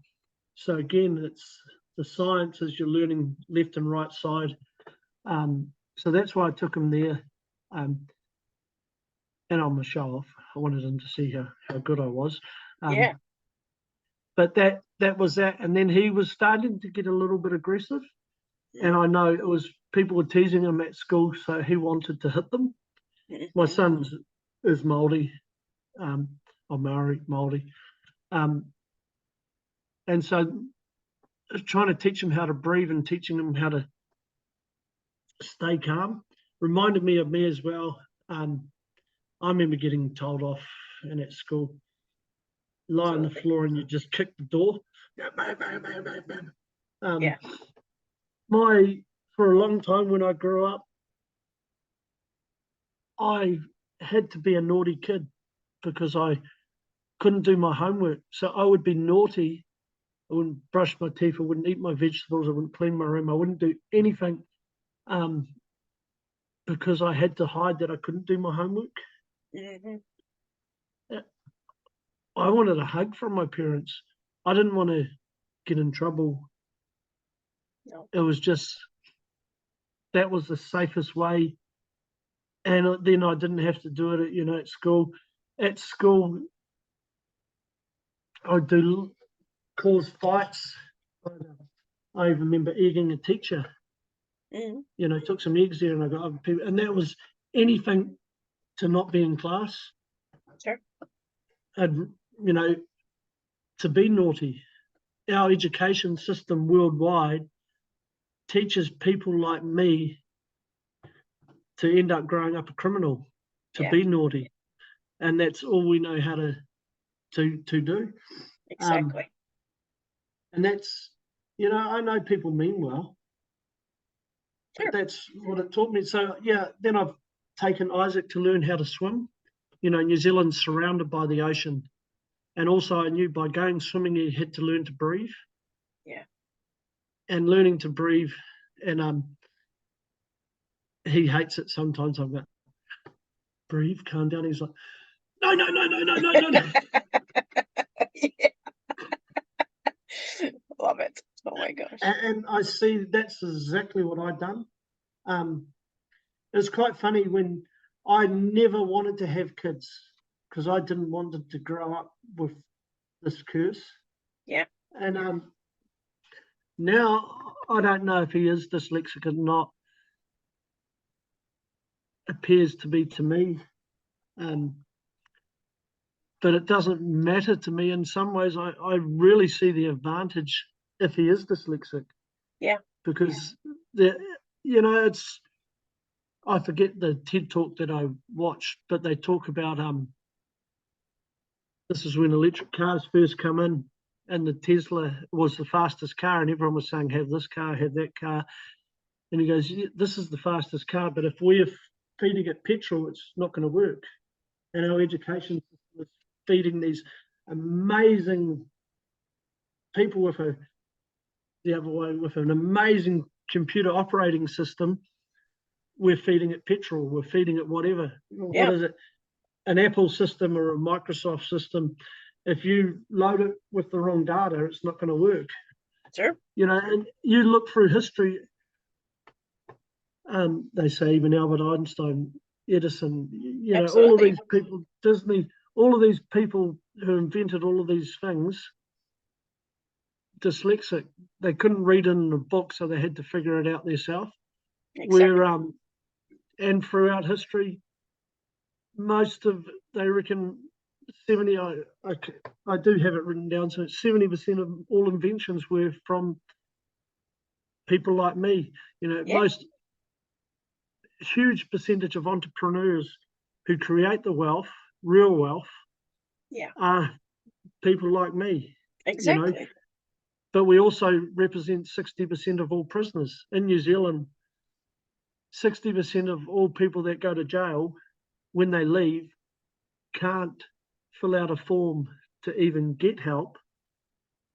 So again, it's the science is you're learning left and right side. So that's why I took him there. And on the show off, I wanted him to see how good I was. Yeah. But that was that. And then he was starting to get a little bit aggressive. And I know it was people were teasing him at school, so he wanted to hit them. My son is Māori, or Maori, Māori. And so trying to teach him how to breathe and teaching him how to stay calm reminded me of me as well. I remember getting told off and at school, lie on the floor and you just kick the door. For a long time when I grew up, I had to be a naughty kid because I couldn't do my homework. So I would be naughty. I wouldn't brush my teeth. I wouldn't eat my vegetables. I wouldn't clean my room. I wouldn't do anything because I had to hide that I couldn't do my homework. I wanted a hug from my parents. I didn't want to get in trouble. No. It was just, that was the safest way. And then I didn't have to do it, at school. At school, I'd cause fights. I remember egging a teacher. Took some eggs there and I got other people. And that was anything to not be in class. Sure. And, to be naughty. Our education system worldwide teaches people like me to end up growing up a criminal, to be naughty. And that's all we know how to do. Exactly. And that's, I know people mean well. Sure. But that's what it taught me. So, then I've taken Isaac to learn how to swim. New Zealand's surrounded by the ocean. And also I knew by going swimming, he had to learn to breathe. Yeah. And learning to breathe. And he hates it sometimes. I'm like, breathe, calm down. He's like, no. Yeah. Love it. Oh my gosh. And I see that's exactly what I've done. It's quite funny when I never wanted to have kids because I didn't want them to grow up with this curse. Yeah. And now I don't know if he is dyslexic or not. Appears to be to me. But it doesn't matter to me. In some ways, I really see the advantage if he is dyslexic. Yeah. Because, I forget the TED talk that I watched, but they talk about, this is when electric cars first come in and the Tesla was the fastest car and everyone was saying, have this car, have that car. And he goes, this is the fastest car, but if we're feeding it petrol, it's not going to work. And our education system is feeding these amazing people with an amazing computer operating system. We're feeding it petrol, we're feeding it whatever. What is it? An Apple system or a Microsoft system. If you load it with the wrong data, it's not going to work. Sure. And you look through history, they say even Albert Einstein, Edison, all of these people, Disney, all of these people who invented all of these things, dyslexic, they couldn't read in a book, so they had to figure it out themselves. Exactly. And throughout history, they reckon 70, I do have it written down, so 70% of all inventions were from people like me. Most huge percentage of entrepreneurs who create the wealth, real wealth, are people like me. Exactly. But we also represent 60% of all prisoners in New Zealand. 60% of all people that go to jail, when they leave, can't fill out a form to even get help.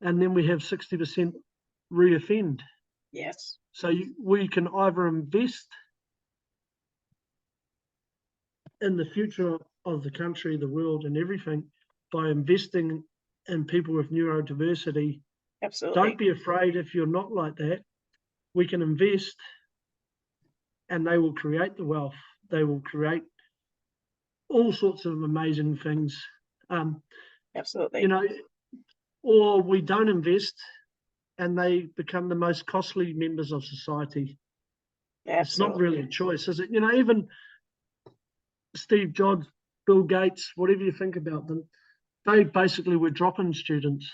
And then we have 60% reoffend. Yes. So we can either invest in the future of the country, the world, and everything by investing in people with neurodiversity. Absolutely. Don't be afraid if you're not like that. We can invest and they will create the wealth. they will create all sorts of amazing things. Absolutely. You know, or we don't invest and they become the most costly members of society. It's not Absolutely. really a choice, is it? You know, even Steve Jobs, Bill Gates, whatever you think about them, they basically were drop-in students.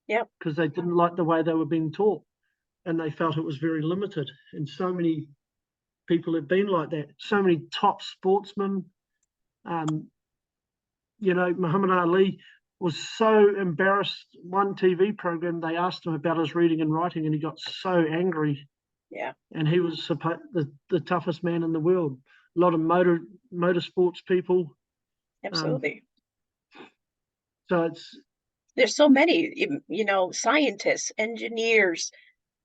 Yep. Because they didn't like the way they were being taught and they felt it was very limited. And so many people have been like that. So many top sportsmen. You know, Muhammad Ali was so embarrassed. One TV program, they asked him about his reading and writing, and he got so angry. Yeah. And he was the toughest man in the world. A lot of motorsports people. Absolutely. So There's so many, scientists, engineers,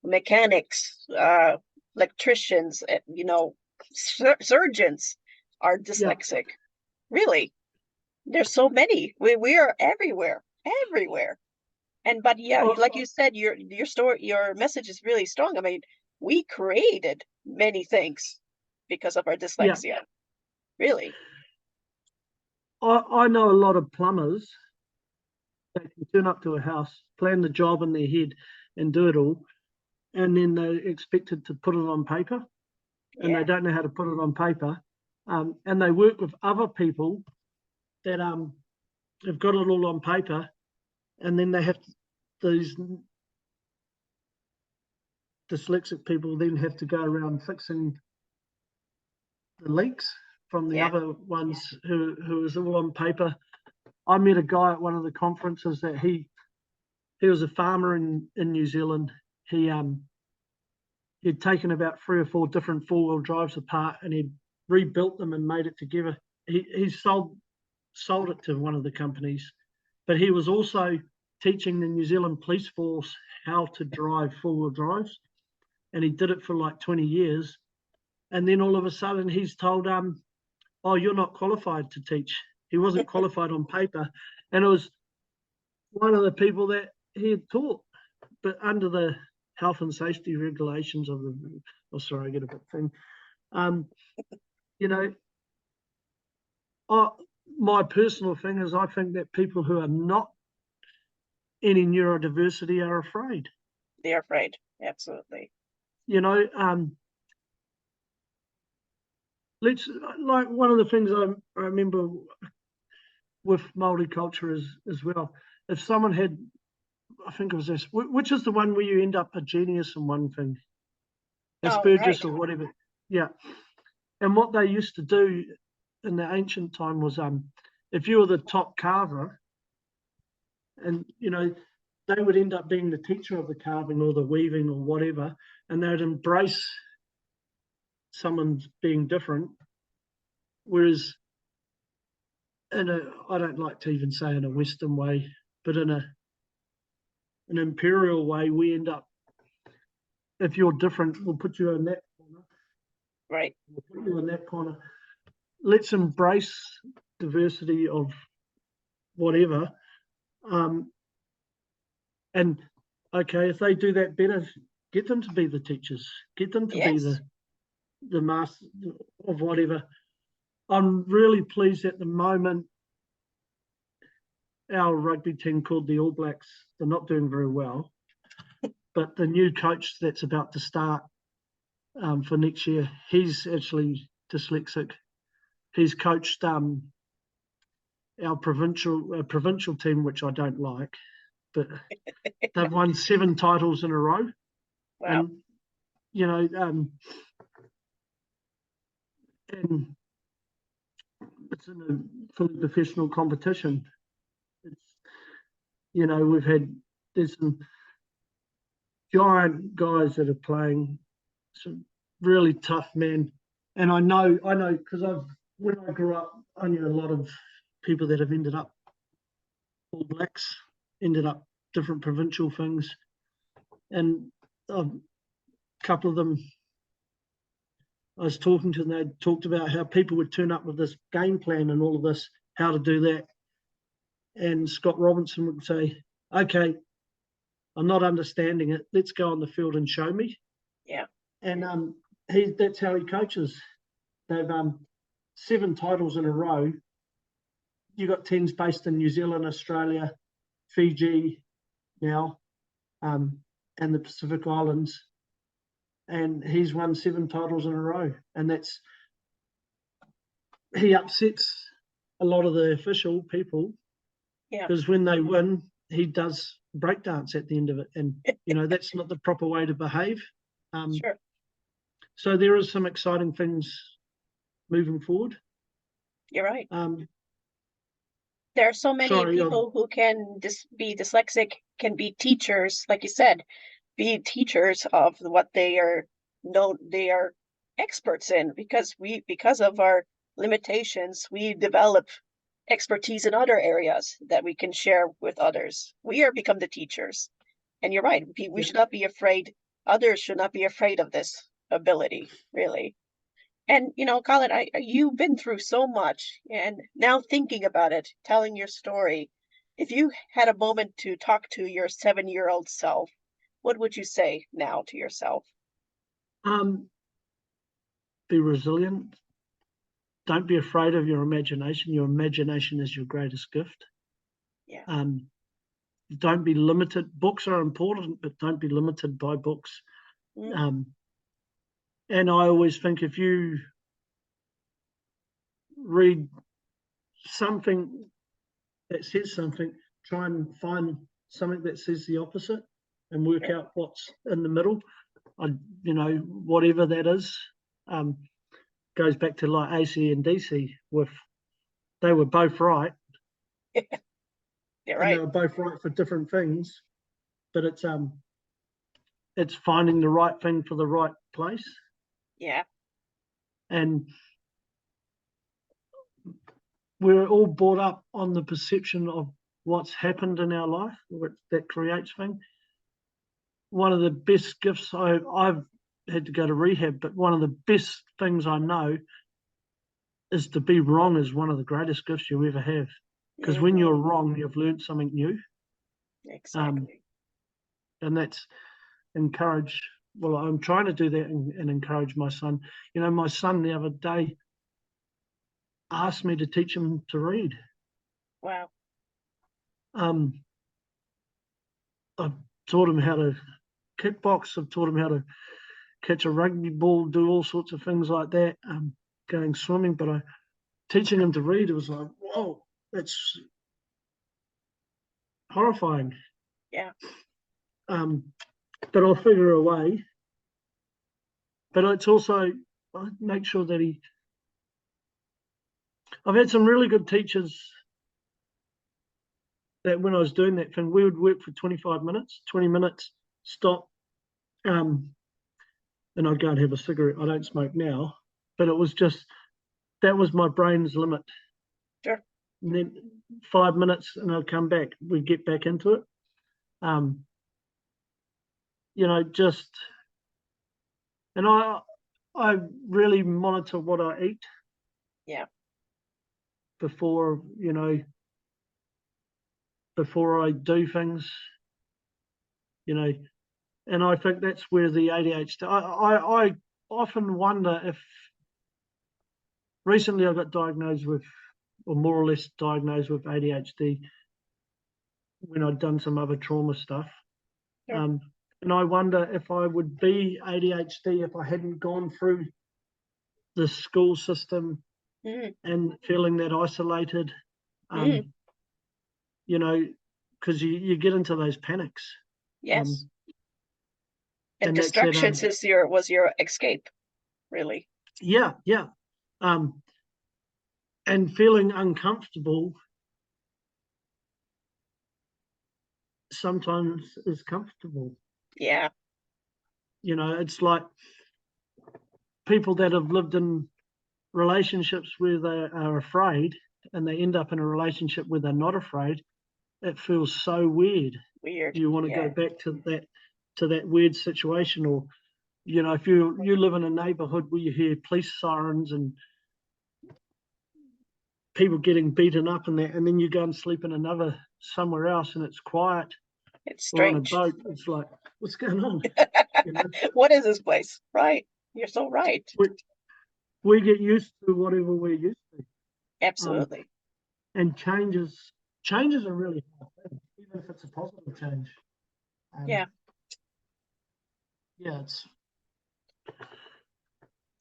mechanics, electricians, surgeons are yeah. dyslexic. Really, there's so many. We are everywhere. But yeah, Oh, like you said, your message is really strong. I mean, we created many things because of our yeah. dyslexia. Really. I know a lot of plumbers that can turn up to a house, plan the job in their head, and do it all, and then they're expected to put it on paper, and they Yeah. don't know how to put it on paper, and they work with other people that have got it all on paper, and then they have these dyslexic people then have to go around fixing the leaks from the Yeah. other ones who is all on paper. I met a guy at one of the conferences that he was a farmer in New Zealand. He'd taken about 3 or 4 different 4-wheel drives apart and he'd rebuilt them and made it together. He sold it to one of the companies, but he was also teaching the New Zealand police force how to drive 4-wheel drives, and he did it for like 20 years. And then all of a sudden he's told, oh, you're not qualified to teach. He wasn't qualified on paper, and it was one of the people that he had taught, but under the health and safety regulations of the, oh, sorry, I get a bit thin. You know, my personal thing is I think that people who are not any neurodiversity are afraid. They're afraid. Absolutely. You know, like one of the things I remember with multicultural as well, if someone had, I think it was this, which is the one where you end up a genius in one thing, Oh, Asperger's right. or whatever. Yeah. And what they used to do in the ancient time was, if you were the top carver, and they would end up being the teacher of the carving or the weaving or whatever, and they'd embrace someone's being different. Whereas I don't like to even say in a Western way, but in an imperial way, we end up, if you're different, we'll put you in that corner. Right. We'll put you in that corner. Let's embrace diversity of whatever. And okay, if they do that better, get them to be the teachers, get them to be Yes. the master of whatever. I'm really pleased at the moment. Our rugby team called the All Blacks, they're not doing very well, but the new coach that's about to start for next year, he's actually dyslexic. He's coached our provincial team, which I don't like, but they've won 7 titles in a row. Wow. And and it's in a fully professional competition. There's some giant guys that are playing, some really tough men. And I know because when I grew up, I knew a lot of people that have ended up All Blacks, ended up different provincial things, and a couple of them I was talking to them, they talked about how people would turn up with this game plan and all of this, how to do that. And Scott Robinson would say, okay, I'm not understanding it. Let's go on the field and show me. Yeah. And that's how he coaches. They've 7 titles in a row. You got 10s based in New Zealand, Australia, Fiji now, and the Pacific Islands. And he's won 7 titles in a row. And he upsets a lot of the official people, because when they win, he does breakdance at the end of it. And, that's not the proper way to behave. Sure. So there is some exciting things moving forward. You're right. There are so many people who can be dyslexic, can be teachers, like you said, be teachers of what they are experts in, because of our limitations, we develop expertise in other areas that we can share with others. We are become the teachers. And you're right, we should not be afraid. Others should not be afraid of this ability, really. And, Callan, you've been through so much, and now thinking about it, telling your story, if you had a moment to talk to your 7-year-old self, what would you say now to yourself? Be resilient. Don't be afraid of your imagination. Your imagination is your greatest gift. Yeah. Don't be limited. Books are important, but don't be limited by books. And I always think, if you read something that says something, try and find something that says the opposite and work out what's in the middle. Whatever that is. Goes back to like AC and DC. They were both right. You're right. And they were both right for different things, but it's finding the right thing for the right place. Yeah. And we're all brought up on the perception of what's happened in our life that creates things. One of the best gifts, I've had to go to rehab, but one of the best things I know is to be wrong is one of the greatest gifts you'll ever have. Because when you're wrong, you've learned something new. Exactly. And that's encourage. Well, I'm trying to do that and encourage my son. My son the other day asked me to teach him to read. Wow. I've taught him how to kickbox. I've taught him how to catch a rugby ball, do all sorts of things like that, going swimming. But teaching him to read, it was like, whoa, that's horrifying. Yeah. But I'll figure a way. But it's also, I make sure that I've had some really good teachers that when I was doing that thing, we would work for 25 minutes, 20 minutes, stop, and I'd go and have a cigarette. I don't smoke now, but it was just, that was my brain's limit. Sure. And then 5 minutes and I'd come back. We'd get back into it. And I really monitor what I eat. Yeah. Before I do things, and I think that's where the ADHD, I often wonder if, recently I got diagnosed with, or more or less diagnosed with ADHD when I'd done some other trauma stuff. Sure. And I wonder if I would be ADHD if I hadn't gone through the school system and feeling that isolated, because you get into those panics. Yes. And distractions was your escape, really. Yeah. And feeling uncomfortable sometimes is comfortable. Yeah. It's like people that have lived in relationships where they are afraid and they end up in a relationship where they're not afraid. It feels so weird. You want to go back to that weird situation, or if you live in a neighborhood where you hear police sirens and people getting beaten up and that, and then you go and sleep in somewhere else and it's quiet. It's strange. Or on a boat, it's like, what's going on? What is this place? Right. You're so right. we get used to whatever we're used to. Absolutely. And changes are really hard thing, even if it's a positive change. Yeah. Yeah, it's.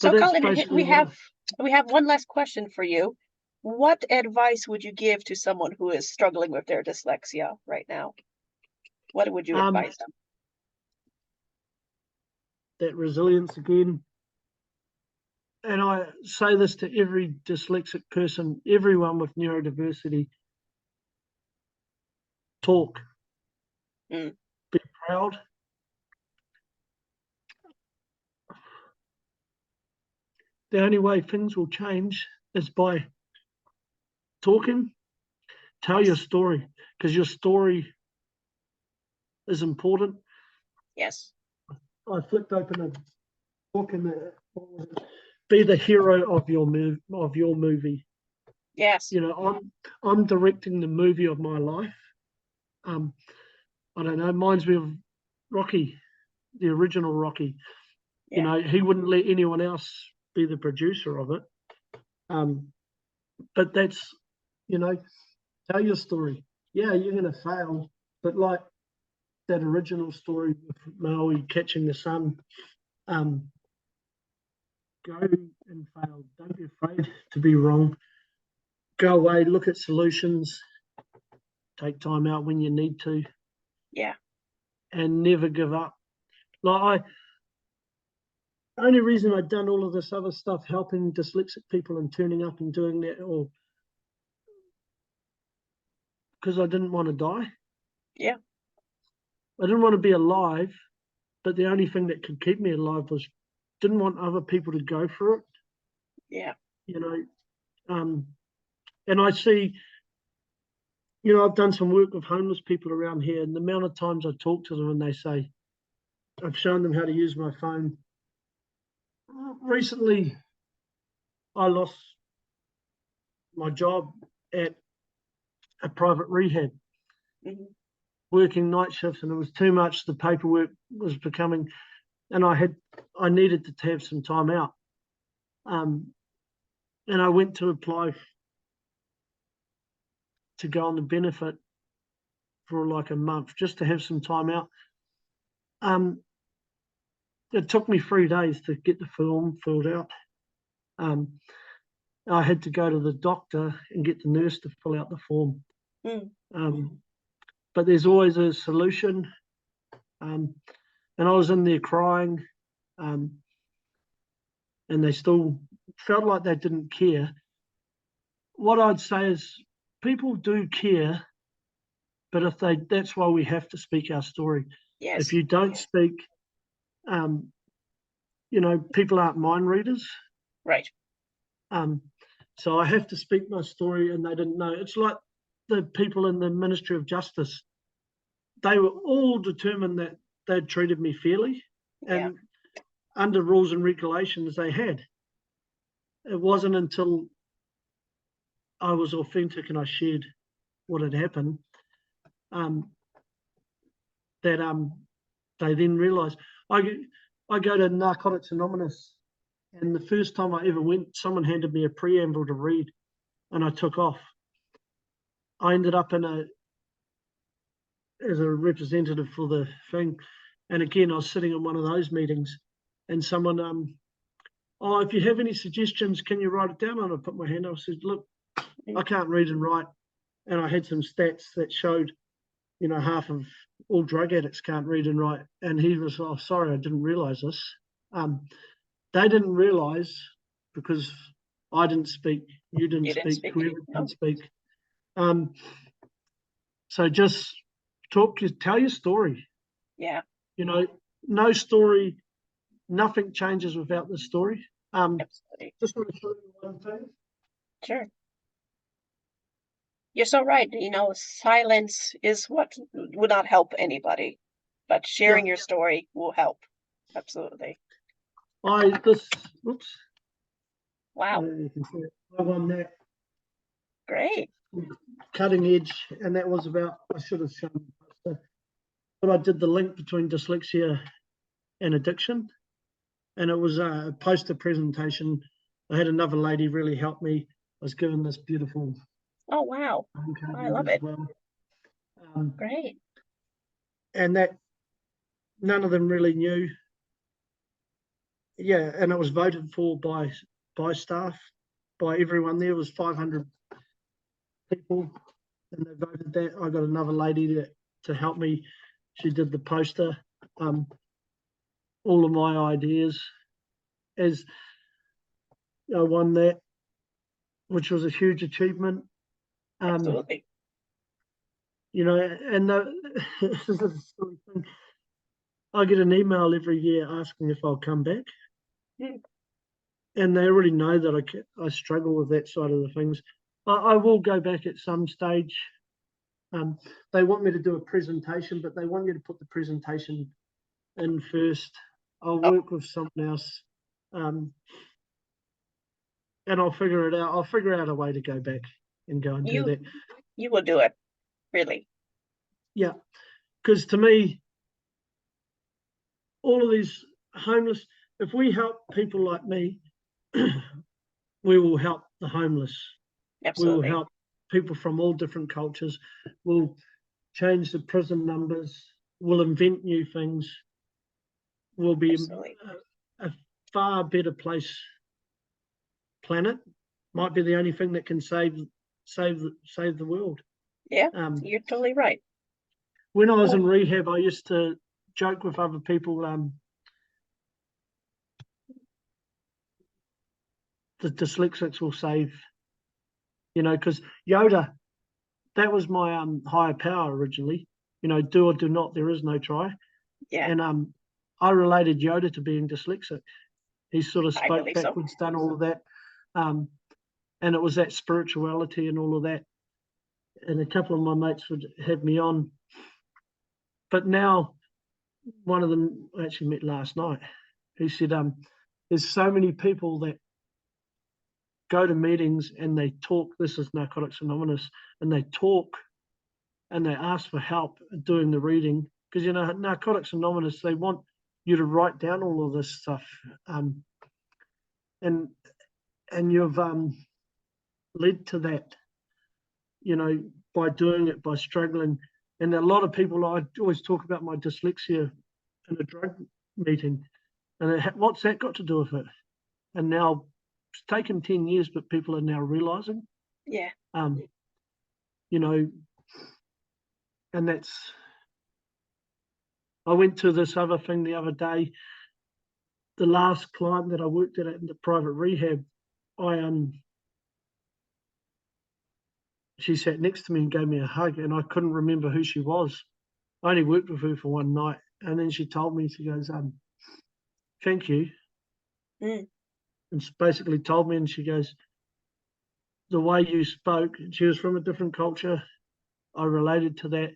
So, But that's Callan, basically we have one last question for you. What advice would you give to someone who is struggling with their dyslexia right now? What would you advise them? that resilience again. And I say this to every dyslexic person, everyone with neurodiversity. Talk. Mm. Be proud. The only way things will change is by talking. Tell your story, because your story is important. Yes. I flipped open a book and be the hero of your movie. Yes. You know, I'm directing the movie of my life. I don't know, reminds me of Rocky, the original Rocky. Yeah. You know, he wouldn't let anyone else be the producer of it. But that's, you know, tell your story. Yeah, you're going to fail, but like that original story with Maui catching the sun, go and fail. Don't be afraid to be wrong. Go away, look at solutions, take time out when you need to. Yeah. And never give up. Like only reason I'd done all of this other stuff, helping dyslexic people and turning up and doing that, or because I didn't want to die. Yeah. I didn't want to be alive, but the only thing that could keep me alive was didn't want other people to go through it. Yeah. You know, and I see, you know, I've done some work with homeless people around here, and the amount of times I talk to them and they say, I've shown them how to use my phone. Recently, I lost my job at a private rehab, working night shifts, and it was too much. The paperwork was becoming, and I needed to have some time out. And I went to apply to go on the benefit for like a month just to have some time out. It took me 3 days to get the form filled out. I had to go to the doctor and get the nurse to fill out the form. But there's always a solution. And I was in there crying, and they still felt like they didn't care. What I'd say is people do care, but that's why we have to speak our story. Yes. If you don't speak, you know, people aren't mind readers. Right. So I have to speak my story, and they didn't know. It's like the people in the Ministry of Justice. They were all determined that they'd treated me fairly, and under rules and regulations they had. It wasn't until I was authentic and I shared what had happened that they then realised. I go to Narcotics Anonymous, and the first time I ever went, someone handed me a preamble to read, and I took off. I ended up as a representative for the thing, and again I was sitting in one of those meetings, and someone, oh, if you have any suggestions, can you write it down? And I put my hand up. I said, look, I can't read and write, and I had some stats that showed, you know, half of all drug addicts can't read and write. And he was, oh, sorry, I didn't realise this. They didn't realise because I didn't speak, you didn't speak, whoever didn't speak. So just tell your story. Yeah. You know, no story, nothing changes without the story. Absolutely. Just want to show you one thing. Sure. You're so right. You know, silence is what would not help anybody, but sharing your story will help. Absolutely. Whoops. Wow. You can see it. I won that. Great. Cutting edge, and that was about, I should have shown the poster, but I did the link between dyslexia and addiction, and it was a poster presentation I had another lady really help me. I was given this beautiful Oh, wow. I love as it. well. Great. And that none of them really knew. Yeah, and it was voted for by staff, by everyone. There was 500 people, and they voted that. I got another lady to help me. She did the poster, all of my ideas. As I won that, which was a huge achievement. Absolutely. You know, and this is a silly thing. I get an email every year asking if I'll come back. Mm. And they already know that I struggle with that side of the things. I will go back at some stage. They want me to do a presentation, but they want you to put the presentation in first. I'll Oh, work with someone else, and I'll figure it out. I'll figure out a way to go back and go and do you that. you will do it, really. Yeah, because to me, all of these homeless, if we help people like me, we will help the homeless. We will Absolutely. help people from all different cultures. We'll change the prison numbers. We'll invent new things. We'll be Absolutely. a far better planet. Might be the only thing that can save the world. Yeah, Um, you're totally right. when I was Well, in rehab, I used to joke with other people. The dyslexics will save, because Yoda, that was my higher power originally. Do or do not, there is no try. yeah, And I related Yoda to being dyslexic. He sort of I spoke believe so. backwards, done all of that. And it was that spirituality and all of that. And a couple of my mates would have me on. But now, one of them I actually met last night, who said, there's so many people that go to meetings and they talk. This is Narcotics Anonymous, and they talk and they ask for help doing the reading. Because, Narcotics Anonymous, they want you to write down all of this stuff. And you've led to that, by doing it, by struggling. And a lot of people, I always talk about my dyslexia in a drug meeting, and what's that got to do with it? And now it's taken 10 years, but people are now realizing, Yeah. you know, and that's, I went to this other thing the other day. The last client that I worked at in the private rehab, she sat next to me and gave me a hug, and I couldn't remember who she was. I only worked with her for one night, and then she told me, she goes, thank you. Mm. And she basically told me, and she goes, the way you spoke, she was from a different culture. I related to that.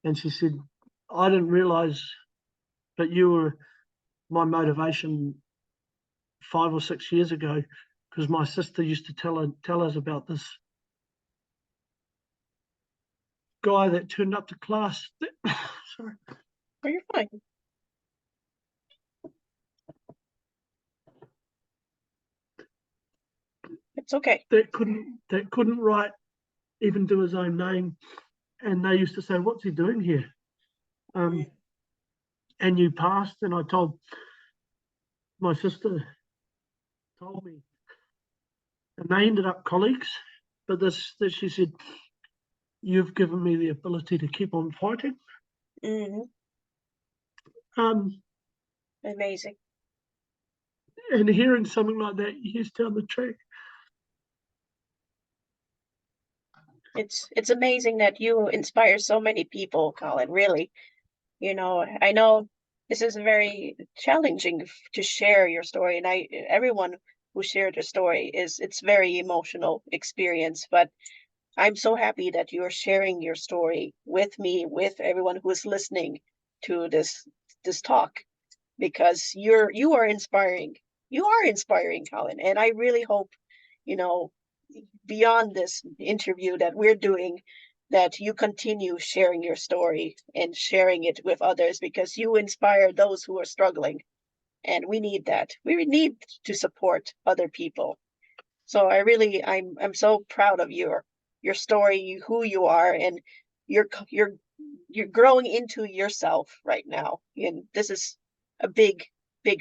And she said, I didn't realize, but you were my motivation 5 or 6 years ago, because my sister used to tell us about this guy that turned up to class. Sorry. Oh, you're fine. It's okay. That couldn't write, even do his own name. And they used to say, what's he doing here? And you passed. And I told my sister, told me, and they ended up colleagues. But this she said, you've given me the ability to keep on fighting. Hmm. Um, Amazing. and hearing something like that years down the track. It's amazing that you inspire so many people, Colin, really. I know this is very challenging to share your story, and everyone who shared their story it's very emotional experience, but I'm so happy that you're sharing your story with me, with everyone who is listening to this talk, because you are inspiring. You are inspiring, Colin, and I really hope, you know, beyond this interview that we're doing, that you continue sharing your story and sharing it with others, because you inspire those who are struggling. And we need that. We need to support other people. So I'm so proud of your story, who you are, and you're growing into yourself right now. And this is a big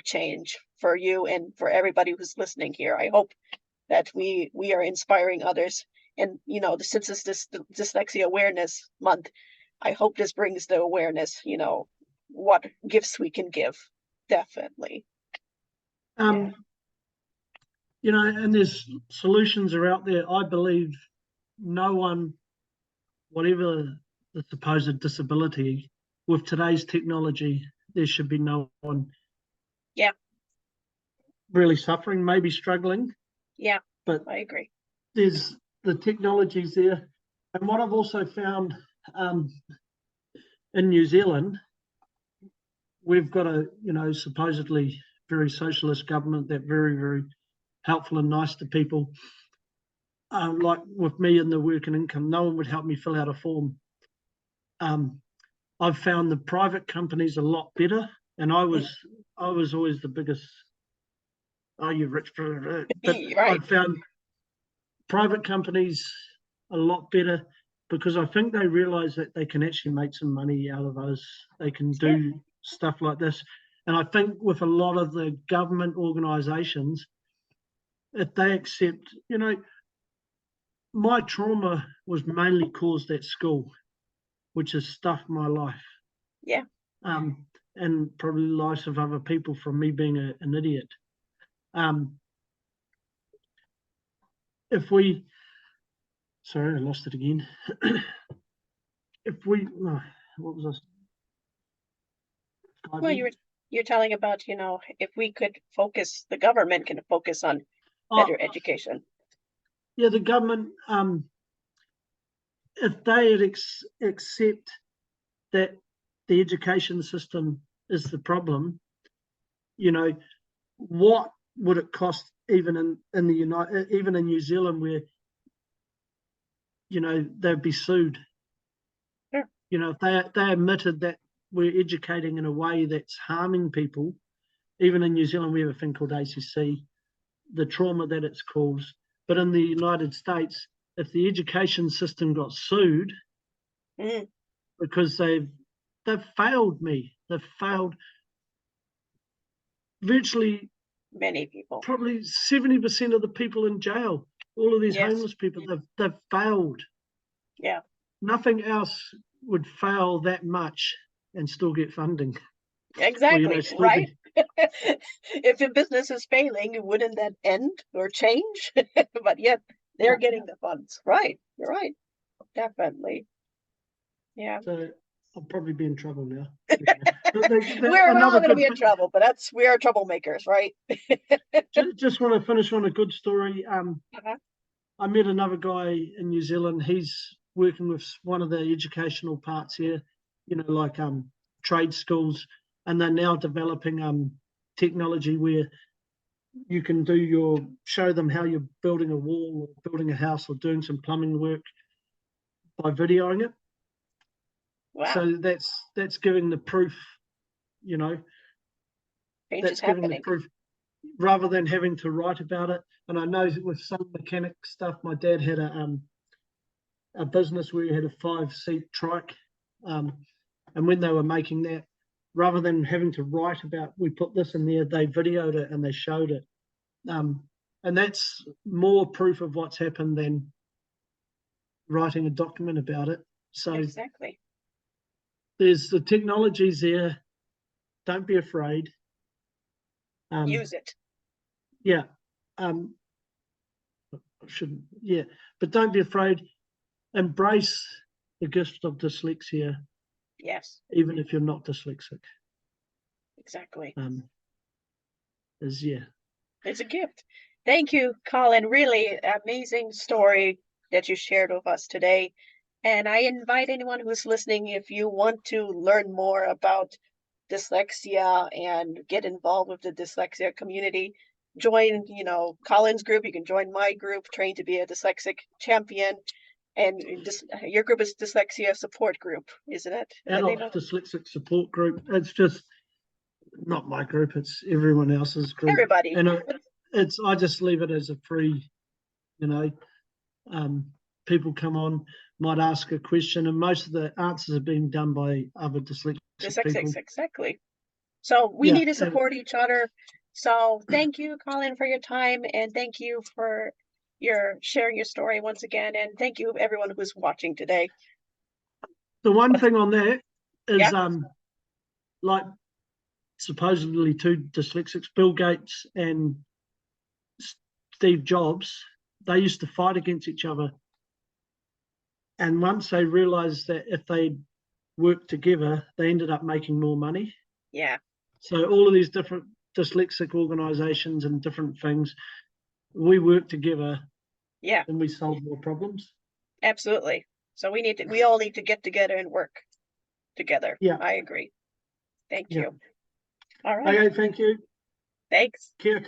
change for you and for everybody who's listening here. I hope that we are inspiring others. And since it's this Dyslexia Awareness Month, I hope this brings the awareness, what gifts we can give. Definitely. Yeah. And there's solutions are out there. I believe no one, whatever the supposed disability, with today's technology, there should be no one Yeah. really suffering, maybe struggling. Yeah, but I agree. There's the technologies there. And what I've also found in New Zealand, we've got a, supposedly very socialist government that very, very helpful and nice to people. Like with me in the work and income, no one would help me fill out a form. I've found the private companies a lot better, and I was always the biggest. Oh, you rich, but Right. I found private companies a lot better because I think they realise that they can actually make some money out of us. They can do stuff like this, and I think with a lot of the government organisations, if they accept, my trauma was mainly caused at school, which has stuffed my life. Yeah. And probably the lives of other people from me being an idiot. If we, sorry, I lost it again. What was I? Well, you're telling about, if we could focus, the government can focus on better education. Yeah, the government, if they accept that the education system is the problem, what would it cost even in New Zealand where, they'd be sued? Sure. If they admitted that we're educating in a way that's harming people, even in New Zealand we have a thing called ACC, the trauma that it's caused. But in the United States, if the education system got sued because they've failed me, they've failed virtually many people, probably 70% of the people in jail, all of these homeless people, they've failed. Yeah. Nothing else would fail that much and still get funding. Exactly. Or, right. If a business is failing, wouldn't that end or change? But yet they're getting the funds. Right. You're right. Definitely. Yeah. So I'll probably be in trouble now. We're all going to be in trouble, but we are troublemakers, right? Just want to finish on a good story. I met another guy in New Zealand. He's working with one of the educational parts here, like trade schools, and they're now developing technology where you can show them how you're building a wall or building a house or doing some plumbing work by videoing it. Wow. So that's giving the proof, that's giving the proof rather than having to write about it. And I know with some mechanic stuff, my dad had a business where he had a 5-seat trike. And when they were making that, rather than having to write about, we put this in there, they videoed it and they showed it. And that's more proof of what's happened than writing a document about it. So exactly. There's the technologies there. Don't be afraid. Use it. Yeah. But don't be afraid. Embrace the gift of dyslexia. Yes. Even if you're not dyslexic. Exactly. It's a gift. Thank you, Callan. Really amazing story that you shared with us today. And I invite anyone who's listening, if you want to learn more about dyslexia and get involved with the dyslexia community, join, Callan's group. You can join my group, Train to be a Dyslexic Champion. And your group is Dyslexia Support Group, isn't it? Adult Dyslexic Support Group. It's just not my group. It's everyone else's group. Everybody. And I just leave it as a free you know. People come on, might ask a question, and most of the answers are being done by other dyslexic people. Exactly. So we need to support each other. So thank you, Callan, for your time, and thank you for your sharing your story once again, and thank you everyone who's watching today. The one thing on that is, Yeah. like supposedly two dyslexics, Bill Gates and Steve Jobs, they used to fight against each other. And once they realized that if they worked together, they ended up making more money. Yeah. So all of these different dyslexic organizations and different things, we work together. Yeah. And we solve more problems. Absolutely. So we all need to get together and work together. Yeah. I agree. Thank you. All right. Okay, thank you. Thanks. Kia kaha.